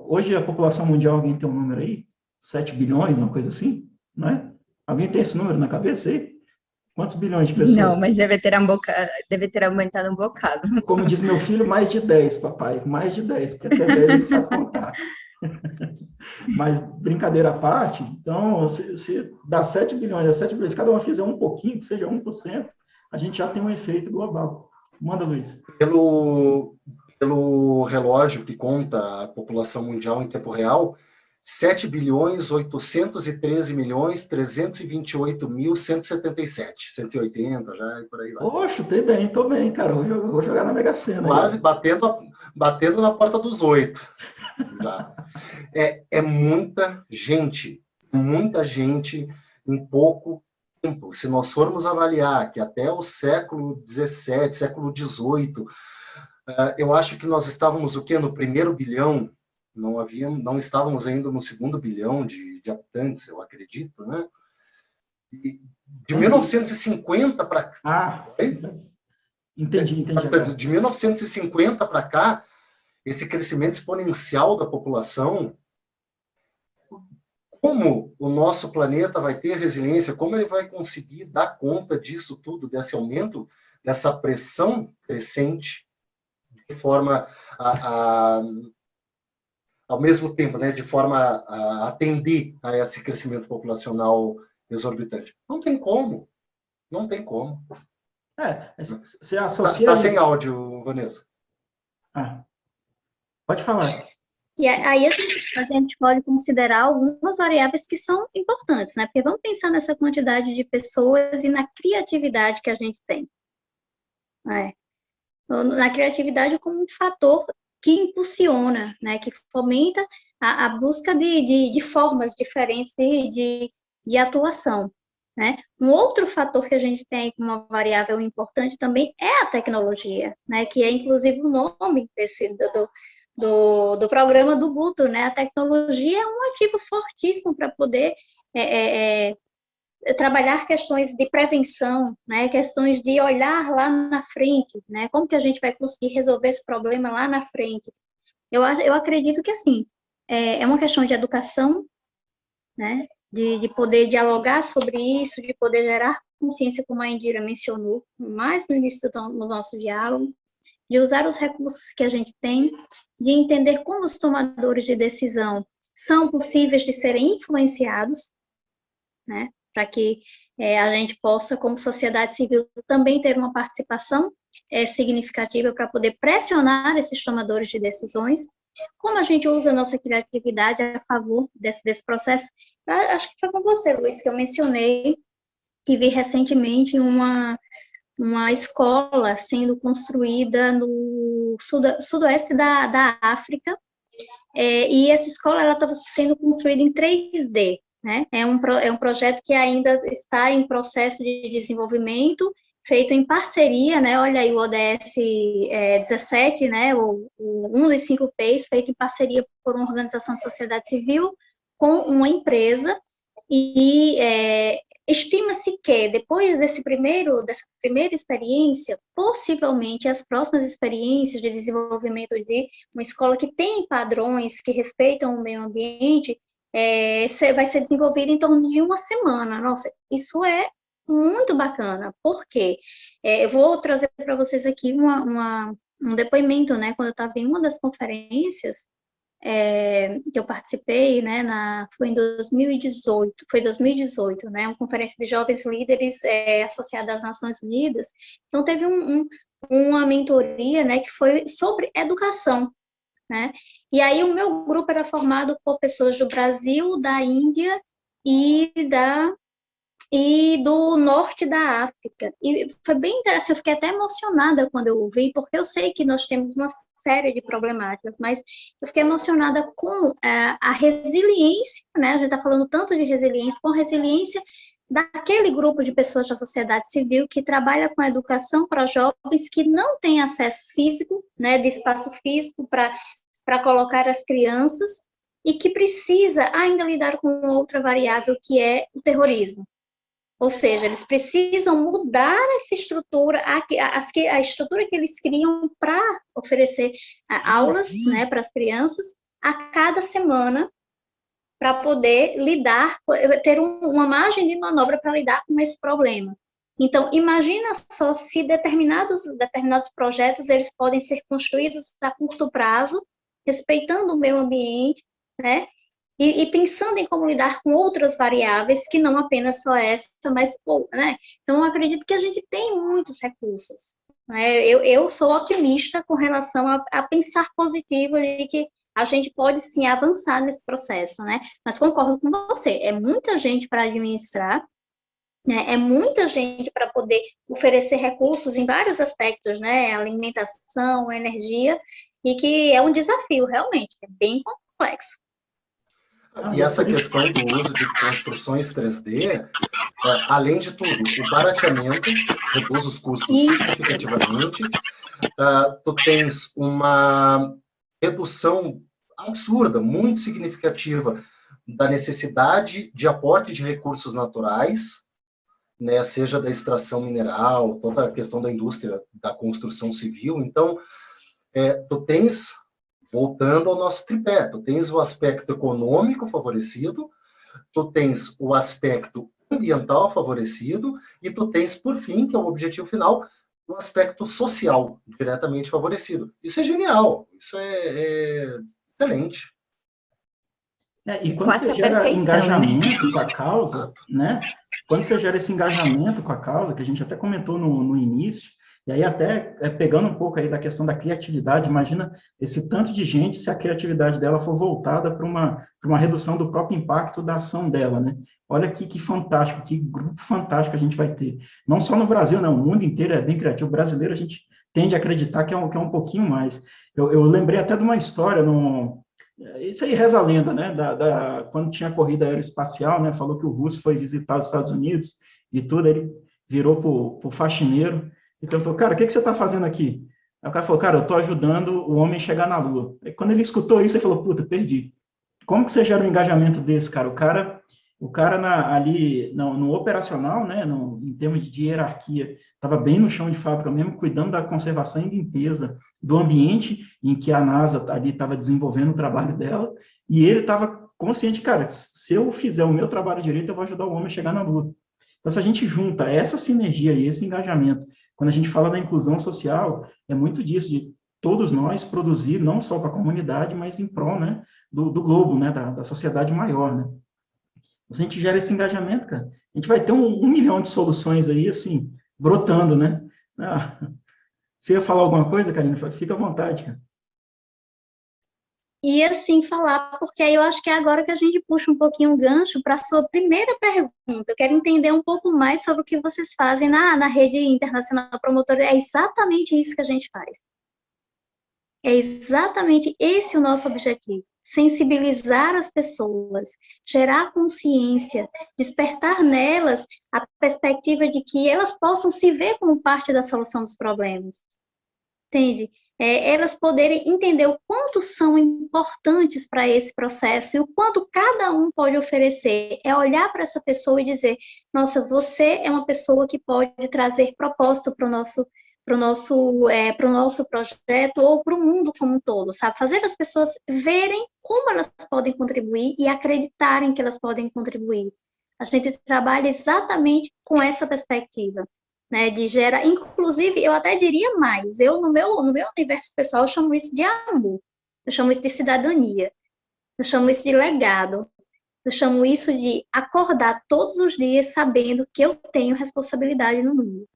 hoje a população mundial, alguém tem um número aí? 7 bilhões, uma coisa assim? Não é? Alguém tem esse número na cabeça aí? Quantos bilhões de pessoas? Não, mas deve ter aumentado um bocado. Como diz meu filho, mais de 10, papai, mais de 10, porque até 10 a gente sabe contar. Mas, brincadeira à parte, então, se dá 7 bilhões a 7 bilhões, cada uma fizer um pouquinho, que seja 1%, a gente já tem um efeito global. Manda, Luiz. Pelo relógio que conta a população mundial em tempo real, 7 bilhões 813 milhões 328 mil 177, 180 já e por aí vai. Poxa, estou bem, cara. Vou jogar na Mega Sena. Quase batendo na porta dos 8. Já. É muita gente em pouco tempo. Se nós formos avaliar que até o século XVII, século XVIII, eu acho que nós estávamos no primeiro bilhão, não estávamos ainda no segundo bilhão de habitantes, eu acredito, né? E de 1950 para cá... Entendi. De 1950 para cá, esse crescimento exponencial da população, como o nosso planeta vai ter resiliência, como ele vai conseguir dar conta disso tudo, desse aumento, dessa pressão crescente, de forma ao mesmo tempo, né, de forma a atender a esse crescimento populacional exorbitante. Não tem como. Você associa... Tá sem áudio, Vanessa. Pode falar. E aí a gente pode considerar algumas variáveis que são importantes, né? Porque vamos pensar nessa quantidade de pessoas e na criatividade que a gente tem. Na criatividade como um fator que impulsiona, né? Que fomenta a busca de formas diferentes de atuação, né? Um outro fator que a gente tem como uma variável importante também é a tecnologia, né? Que é inclusive o nome do programa do Guto, né? A tecnologia é um ativo fortíssimo para poder trabalhar questões de prevenção, né? Questões de olhar lá na frente, né? Como que a gente vai conseguir resolver esse problema lá na frente? Eu acredito que, assim, é uma questão de educação, né? De poder dialogar sobre isso, de poder gerar consciência, como a Indira mencionou, mais no início do nosso diálogo, de usar os recursos que a gente tem, de entender como os tomadores de decisão são possíveis de serem influenciados, né, para que a gente possa, como sociedade civil, também ter uma participação significativa para poder pressionar esses tomadores de decisões. Como a gente usa a nossa criatividade a favor desse processo? Acho que foi com você, Luiz, que eu mencionei, que vi recentemente uma escola sendo construída no sudoeste da África, e essa escola estava sendo construída em 3D, né? É um projeto que ainda está em processo de desenvolvimento, feito em parceria, né? Olha aí o ODS 17, né? Um dos 5 P's, feito em parceria por uma organização de sociedade civil com uma empresa, e estima-se que depois dessa primeira experiência, possivelmente as próximas experiências de desenvolvimento de uma escola que tem padrões que respeitam o meio ambiente, vai ser desenvolvida em torno de uma semana. Nossa, isso é muito bacana. Por quê? Eu vou trazer para vocês aqui um depoimento, né? Quando eu estava em uma das conferências que eu participei, né, foi em 2018, né, uma conferência de jovens líderes associada às Nações Unidas. Então, teve uma mentoria, né, que foi sobre educação, né, e aí o meu grupo era formado por pessoas do Brasil, da Índia e do norte da África. E foi bem interessante, eu fiquei até emocionada quando eu ouvi, porque eu sei que nós temos uma série de problemáticas, mas eu fiquei emocionada com a resiliência, né? A gente está falando tanto de resiliência, com a resiliência daquele grupo de pessoas da sociedade civil que trabalha com a educação para jovens que não têm acesso físico, né, de espaço físico para colocar as crianças, e que precisa ainda lidar com outra variável, que é o terrorismo. Ou seja, eles precisam mudar essa estrutura, a estrutura que eles criam para oferecer aulas, né, para as crianças a cada semana, para poder ter uma margem de manobra para lidar com esse problema. Então, imagina só se determinados projetos eles podem ser construídos a curto prazo, respeitando o meio ambiente, né? E pensando em como lidar com outras variáveis, que não apenas só essa, mas, né? Então, eu acredito que a gente tem muitos recursos, né? Eu sou otimista com relação a pensar positivo de que a gente pode, sim, avançar nesse processo, né? Mas concordo com você, é muita gente para administrar, né? É muita gente para poder oferecer recursos em vários aspectos, né? Alimentação, energia, e que é um desafio, realmente, é bem complexo. E essa questão do uso de construções 3D, além de tudo, o barateamento reduz os custos significativamente, tu tens uma redução absurda, muito significativa, da necessidade de aporte de recursos naturais, né, seja da extração mineral, toda a questão da indústria da construção civil. Então, tu tens, voltando ao nosso tripé, tu tens o aspecto econômico favorecido, tu tens o aspecto ambiental favorecido, e tu tens, por fim, que é o objetivo final, o aspecto social diretamente favorecido. Isso é genial, isso é excelente. E quando você gera engajamento com a causa, né? Quando você gera esse engajamento com a causa, que a gente até comentou no início, e aí até pegando um pouco aí da questão da criatividade, imagina esse tanto de gente se a criatividade dela for voltada para uma redução do próprio impacto da ação dela, né? Olha que fantástico, que grupo fantástico a gente vai ter. Não só no Brasil, não, o mundo inteiro é bem criativo. O brasileiro, a gente tende a acreditar que é um pouquinho mais. Eu lembrei até de uma história, isso aí reza a lenda, né? Quando tinha a corrida aeroespacial, né? Falou que o russo foi visitar os Estados Unidos e tudo, ele virou para o faxineiro e perguntou, cara, o que você está fazendo aqui? Aí o cara falou, cara, eu estou ajudando o homem a chegar na Lua. E quando ele escutou isso, ele falou, puta, perdi. Como que você gera um engajamento desse, cara? O cara ali no operacional, né? Em termos de hierarquia, estava bem no chão de fábrica mesmo, cuidando da conservação e limpeza do ambiente em que a NASA ali estava desenvolvendo o trabalho dela, e ele estava consciente, cara, se eu fizer o meu trabalho direito, eu vou ajudar o homem a chegar na Lua. Então, se a gente junta essa sinergia e esse engajamento, quando a gente fala da inclusão social, é muito disso, de todos nós produzir, não só para a comunidade, mas em prol, né, do globo, né, da sociedade maior, né. Se a gente gera esse engajamento, cara, a gente vai ter 1 milhão de soluções aí, assim, brotando, né. Você ia falar alguma coisa, Karina? Fica à vontade, cara. E assim falar, porque aí eu acho que é agora que a gente puxa um pouquinho o gancho para a sua primeira pergunta. Eu quero entender um pouco mais sobre o que vocês fazem na Rede Internacional Promotora. É exatamente isso que a gente faz. É exatamente esse o nosso objetivo. sensibilizar as pessoas, gerar consciência, despertar nelas a perspectiva de que elas possam se ver como parte da solução dos problemas, entende? Elas poderem entender o quanto são importantes para esse processo e o quanto cada um pode oferecer. É olhar para essa pessoa e dizer, nossa, você é uma pessoa que pode trazer propósito para o nosso projeto ou para o mundo como um todo, sabe? Fazer as pessoas verem como elas podem contribuir e acreditarem que elas podem contribuir. A gente trabalha exatamente com essa perspectiva, né, de gerar, inclusive, eu até diria mais, eu no meu universo pessoal, eu chamo isso de amor, eu chamo isso de cidadania, eu chamo isso de legado, eu chamo isso de acordar todos os dias sabendo que eu tenho responsabilidade no mundo.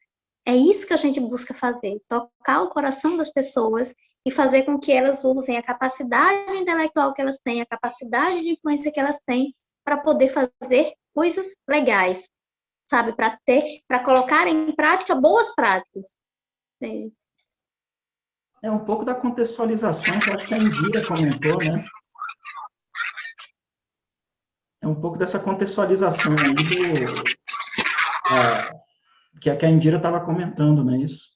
É isso que a gente busca fazer, tocar o coração das pessoas e fazer com que elas usem a capacidade intelectual que elas têm, a capacidade de influência que elas têm, para poder fazer coisas legais, sabe? Para colocar em prática boas práticas. É um pouco da contextualização que eu acho que a Indira comentou, né? É um pouco dessa contextualização aí que a Indira estava comentando, né? Isso.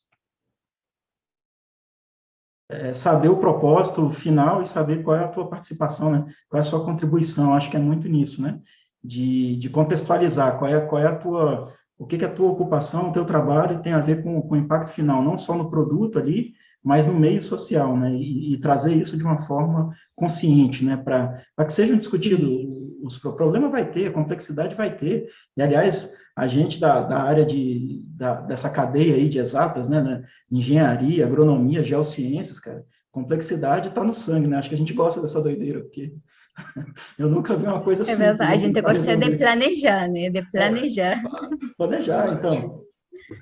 Saber o propósito final e saber qual é a tua participação, né? Qual é a sua contribuição, acho que é muito nisso, né? De contextualizar qual é a tua, o que é a tua ocupação, o teu trabalho tem a ver com o impacto final, não só no produto ali, mas no meio social, né? E trazer isso de uma forma consciente, né? Para que sejam discutidos os problemas, vai ter, a complexidade vai ter. E, aliás, a gente da área dessa cadeia aí de exatas, né? Engenharia, agronomia, geociências, cara, complexidade está no sangue, né? Acho que a gente gosta dessa doideira, porque eu nunca vi uma coisa assim. É verdade, a gente gosta de planejar, né? De planejar. Planejar, então.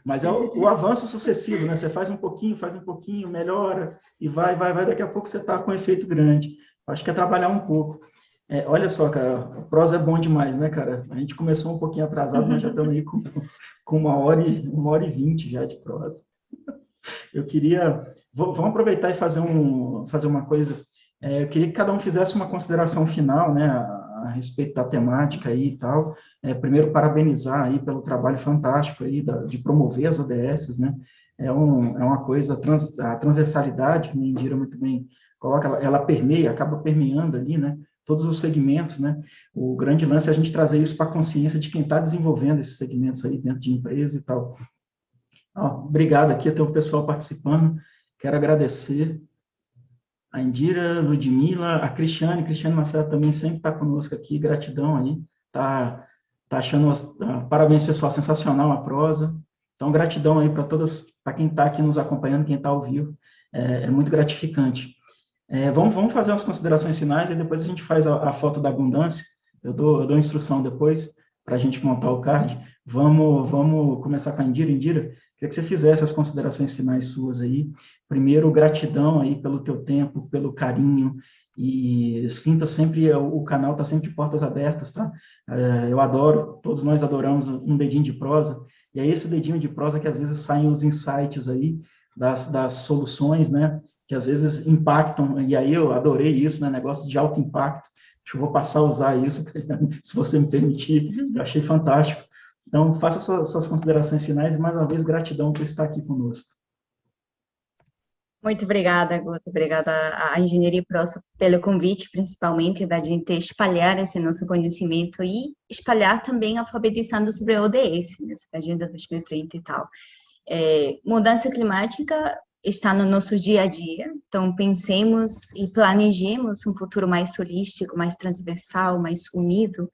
Mas é o avanço sucessivo, né? Você faz um pouquinho, melhora, e vai, daqui a pouco você está com um efeito grande. Acho que é trabalhar um pouco. Olha só, cara, a prosa é bom demais, né, cara? A gente começou um pouquinho atrasado, mas já estamos aí com 1h20 já de prosa. Eu queria... Vamos aproveitar e fazer uma coisa. Eu queria que cada um fizesse uma consideração final, né, a respeito da temática aí e tal. Primeiro, parabenizar aí pelo trabalho fantástico aí de promover as ODS, né? É uma coisa, a transversalidade, que a Indira muito bem coloca, ela permeia, acaba permeando ali, né? Todos os segmentos, né? O grande lance é a gente trazer isso para a consciência de quem está desenvolvendo esses segmentos aí dentro de empresa e tal. Obrigado aqui, tem o pessoal participando. Quero agradecer a Indira, Ludmila, a Cristiane Marcelo também sempre está conosco aqui, gratidão aí, tá achando, parabéns pessoal, sensacional a prosa, então gratidão aí para quem está aqui nos acompanhando, quem está ao vivo, é muito gratificante. Vamos fazer umas considerações finais, e depois a gente faz a foto da abundância, eu dou instrução depois, para a gente montar o card. Vamos começar com a Indira. Indira, queria que você fizesse as considerações finais suas aí. Primeiro, gratidão aí pelo teu tempo, pelo carinho, e sinta sempre, o canal está sempre de portas abertas, tá? Eu adoro, todos nós adoramos um dedinho de prosa, e é esse dedinho de prosa que às vezes saem os insights aí das soluções, né? Que às vezes impactam, e aí eu adorei isso, né? Negócio de alto impacto. Acho que eu vou passar a usar isso, se você me permitir, eu achei fantástico. Então, faça suas considerações finais e, mais uma vez, gratidão por estar aqui conosco. Muito obrigada, Guto. Obrigada à Engenharia Prosa pelo convite, principalmente, da gente espalhar esse nosso conhecimento e espalhar também alfabetizando sobre a ODS, né, sobre a Agenda 2030 e tal. Mudança climática está no nosso dia a dia, então pensemos e planejemos um futuro mais holístico, mais transversal, mais unido,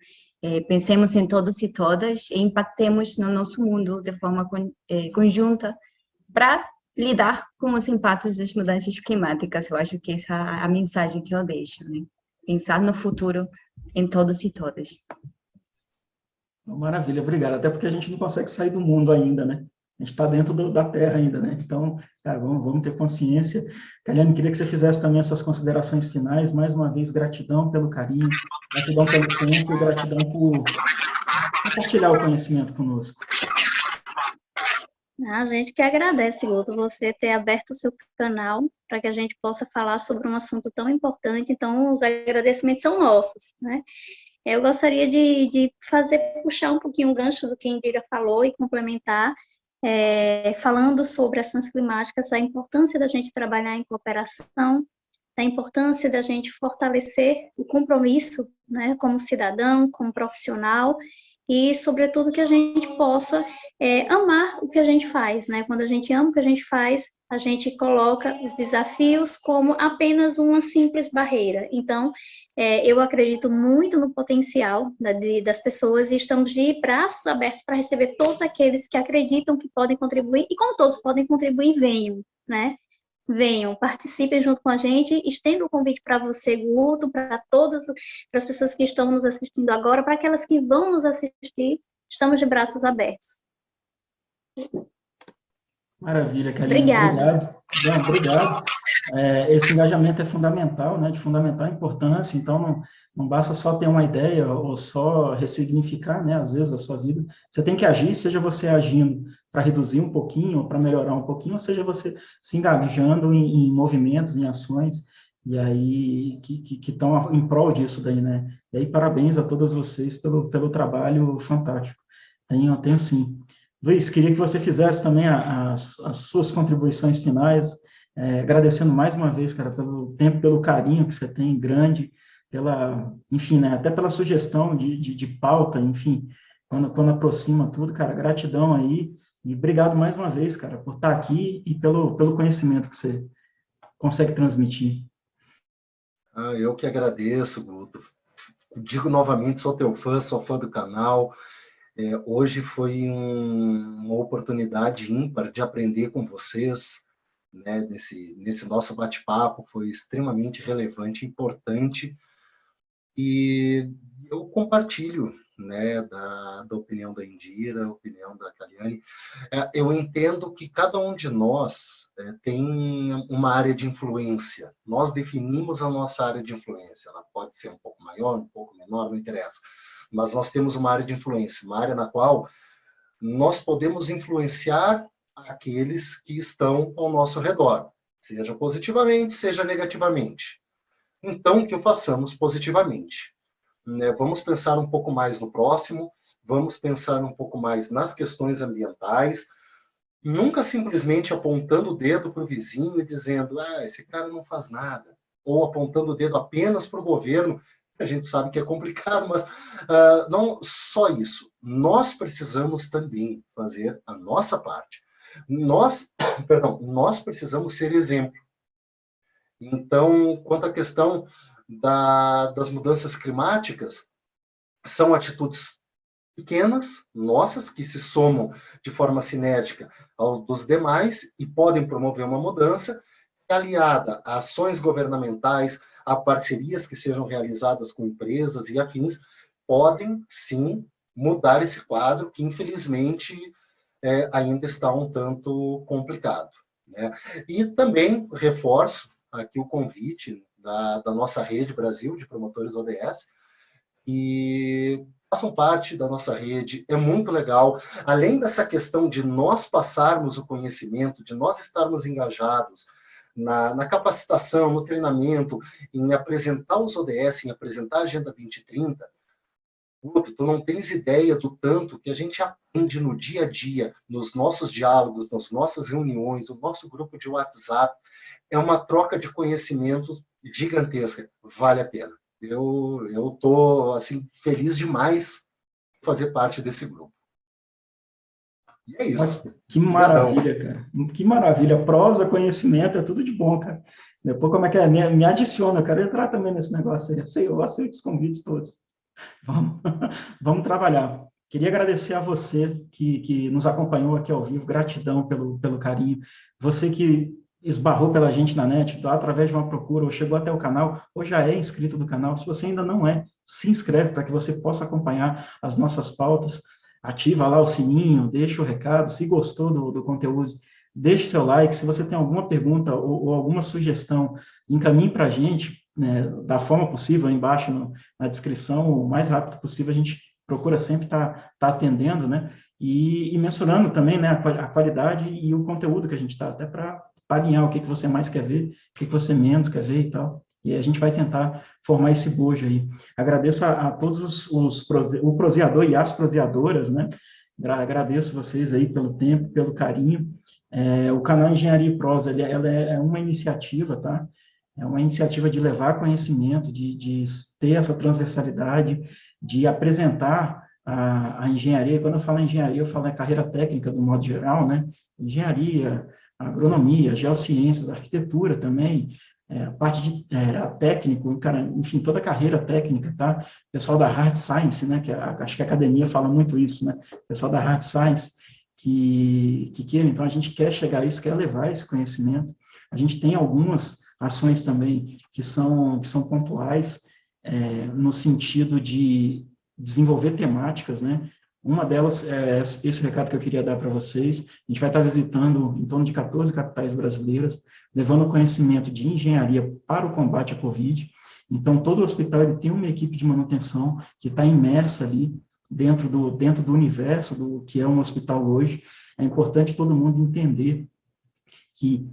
pensemos em todos e todas e impactemos no nosso mundo de forma conjunta para lidar com os impactos das mudanças climáticas. Eu acho que essa é a mensagem que eu deixo, né? Pensar no futuro em todos e todas. Maravilha, obrigado. Até porque a gente não consegue sair do mundo ainda, né? A gente está dentro da Terra ainda, né? Então, cara, vamos ter consciência. Kaliane, queria que você fizesse também as suas considerações finais. Mais uma vez, gratidão pelo carinho, gratidão pelo tempo e gratidão por compartilhar o conhecimento conosco. A gente que agradece, Guto, você ter aberto o seu canal para que a gente possa falar sobre um assunto tão importante. Então, os agradecimentos são nossos, né? Eu gostaria de puxar um pouquinho o gancho do que a Indira falou e complementar, falando sobre ações climáticas, a importância da gente trabalhar em cooperação, a importância da gente fortalecer o compromisso, né, como cidadão, como profissional, e, sobretudo, que a gente possa amar o que a gente faz, né? Quando a gente ama o que a gente faz, a gente coloca os desafios como apenas uma simples barreira. Então, eu acredito muito no potencial das pessoas e estamos de braços abertos para receber todos aqueles que acreditam que podem contribuir, e como todos podem contribuir, venham, né? Venham, participem junto com a gente, estendo o convite para você, Guto, para todas as pessoas que estão nos assistindo agora, para aquelas que vão nos assistir, estamos de braços abertos. Maravilha, Karina. Obrigada. Obrigado. Não, obrigado. Esse engajamento é fundamental, né, de fundamental importância, então não basta só ter uma ideia ou só ressignificar, né, às vezes, a sua vida. Você tem que agir, seja você agindo para reduzir um pouquinho, ou para melhorar um pouquinho, ou seja você se engajando em movimentos, em ações, e aí que estão em prol disso daí, né? E aí, parabéns a todas vocês pelo trabalho fantástico. Tenho sim. Luiz, queria que você fizesse também as suas contribuições finais, agradecendo mais uma vez, cara, pelo tempo, pelo carinho que você tem, grande, enfim, né, até pela sugestão de pauta, enfim, quando aproxima tudo, cara, gratidão aí, e obrigado mais uma vez, cara, por estar aqui e pelo conhecimento que você consegue transmitir. Eu que agradeço, Guto. Digo novamente, sou teu fã, sou fã do canal. Hoje foi uma oportunidade ímpar de aprender com vocês, né, nesse nosso bate-papo, foi extremamente relevante, importante, e eu compartilho, né, da opinião da Indira, a opinião da Kaliane. Eu entendo que cada um de nós tem uma área de influência. Nós definimos a nossa área de influência. Ela pode ser um pouco maior, um pouco menor, não interessa. Mas nós temos uma área de influência, uma área na qual nós podemos influenciar aqueles que estão ao nosso redor, seja positivamente, seja negativamente. Então, que o façamos positivamente. Vamos pensar um pouco mais no próximo, vamos pensar um pouco mais nas questões ambientais, nunca simplesmente apontando o dedo para o vizinho e dizendo, esse cara não faz nada, ou apontando o dedo apenas para o governo. A gente sabe que é complicado, mas não só isso. Nós precisamos também fazer a nossa parte. Nós precisamos ser exemplo. Então, quanto à questão das mudanças climáticas, são atitudes pequenas, nossas, que se somam de forma sinérgica aos dos demais e podem promover uma mudança, aliada a ações governamentais, a parcerias que sejam realizadas com empresas e afins, podem, sim, mudar esse quadro que, infelizmente, ainda está um tanto complicado, né? E também reforço aqui o convite da nossa rede Brasil de promotores ODS, e façam parte da nossa rede, é muito legal. Além dessa questão de nós passarmos o conhecimento, de nós estarmos engajados na capacitação, no treinamento, em apresentar os ODS, em apresentar a Agenda 2030, tu não tens ideia do tanto que a gente aprende no dia a dia, nos nossos diálogos, nas nossas reuniões, no nosso grupo de WhatsApp. É uma troca de conhecimento gigantesca, vale a pena. Eu estou assim, feliz demais de fazer parte desse grupo. E é isso. Que maravilha, cara. Que maravilha. Prosa, conhecimento, é tudo de bom, cara. Depois, como é que é? Me adiciona, eu quero entrar também nesse negócio aí. Eu aceito os convites todos. Vamos trabalhar. Queria agradecer a você que nos acompanhou aqui ao vivo. Gratidão pelo carinho. Você que esbarrou pela gente na net, através de uma procura, ou chegou até o canal, ou já é inscrito do canal. Se você ainda não é, se inscreve para que você possa acompanhar as nossas pautas. Ativa lá o sininho, deixa o recado. Se gostou do conteúdo, deixe seu like. Se você tem alguma pergunta ou alguma sugestão, encaminhe para a gente, né, da forma possível, aí embaixo na descrição, o mais rápido possível. A gente procura sempre estar atendendo, né? e mensurando também, né, a qualidade e o conteúdo que a gente está, até para alinhar o que você mais quer ver, o que você menos quer ver e tal. E a gente vai tentar formar esse bojo aí. Agradeço a todos o proseador e as proseadoras, né? Agradeço vocês aí pelo tempo, pelo carinho. O canal Engenharia e Prosa, ela é uma iniciativa, tá? É uma iniciativa de levar conhecimento, de ter essa transversalidade, de apresentar a engenharia. Quando eu falo engenharia, eu falo em carreira técnica, do modo geral, né? Engenharia, agronomia, geociências, arquitetura também, a parte de técnico, cara, enfim, toda a carreira técnica, tá? O pessoal da Hard Science, né? Acho que a academia fala muito isso, né? O pessoal da Hard Science, que queira, então a gente quer chegar a isso, quer levar esse conhecimento. A gente tem algumas ações também que são pontuais, no sentido de desenvolver temáticas, né? Uma delas é esse recado que eu queria dar para vocês. A gente vai estar visitando em torno de 14 capitais brasileiras, levando conhecimento de engenharia para o combate à Covid. Então, todo o hospital ele tem uma equipe de manutenção que está imersa ali dentro do universo do que é um hospital hoje. É importante todo mundo entender que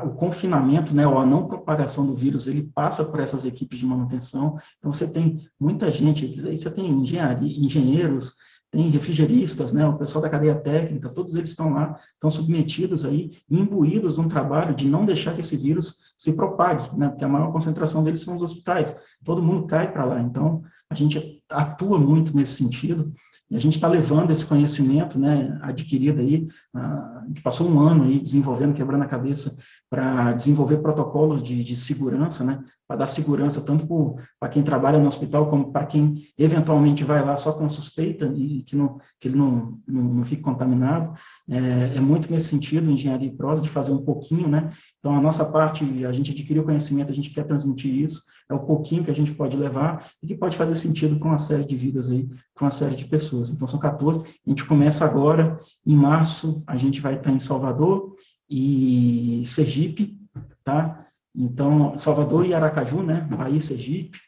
o confinamento, né, ou a não propagação do vírus, ele passa por essas equipes de manutenção. Então, você tem muita gente, aí você tem engenheiros, tem refrigeristas, né, o pessoal da cadeia técnica, todos eles estão lá, estão submetidos aí, imbuídos num trabalho de não deixar que esse vírus se propague, né, porque a maior concentração deles são os hospitais, todo mundo cai para lá. Então, a gente atua muito nesse sentido, e a gente está levando esse conhecimento, né, adquirido aí, a gente passou um ano aí desenvolvendo, quebrando a cabeça para desenvolver protocolos de segurança, né, para dar segurança tanto para quem trabalha no hospital, como para quem eventualmente vai lá só com suspeita e que ele não fique contaminado. É muito nesse sentido, engenharia e prosa, de fazer um pouquinho, né, então a nossa parte, a gente adquiriu conhecimento, a gente quer transmitir isso, é o pouquinho que a gente pode levar e que pode fazer sentido com uma série de vidas aí, com uma série de pessoas. Então, são 14, a gente começa agora, em março, a gente vai estar em Salvador e Sergipe, tá? Então, Salvador e Aracaju, né? Bahia e Sergipe,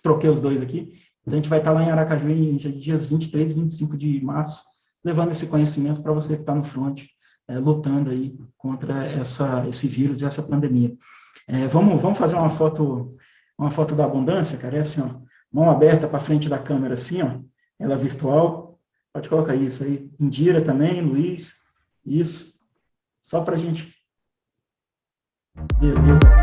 troquei os dois aqui. Então, a gente vai estar lá em Aracaju em dias 23 e 25 de março, levando esse conhecimento para você que está no front, lutando aí contra esse vírus e essa pandemia. Vamos fazer uma foto da abundância, cara, é assim, ó, mão aberta para frente da câmera, assim, ó, ela virtual, pode colocar isso aí, Indira também, Luiz, isso, só para a gente, beleza.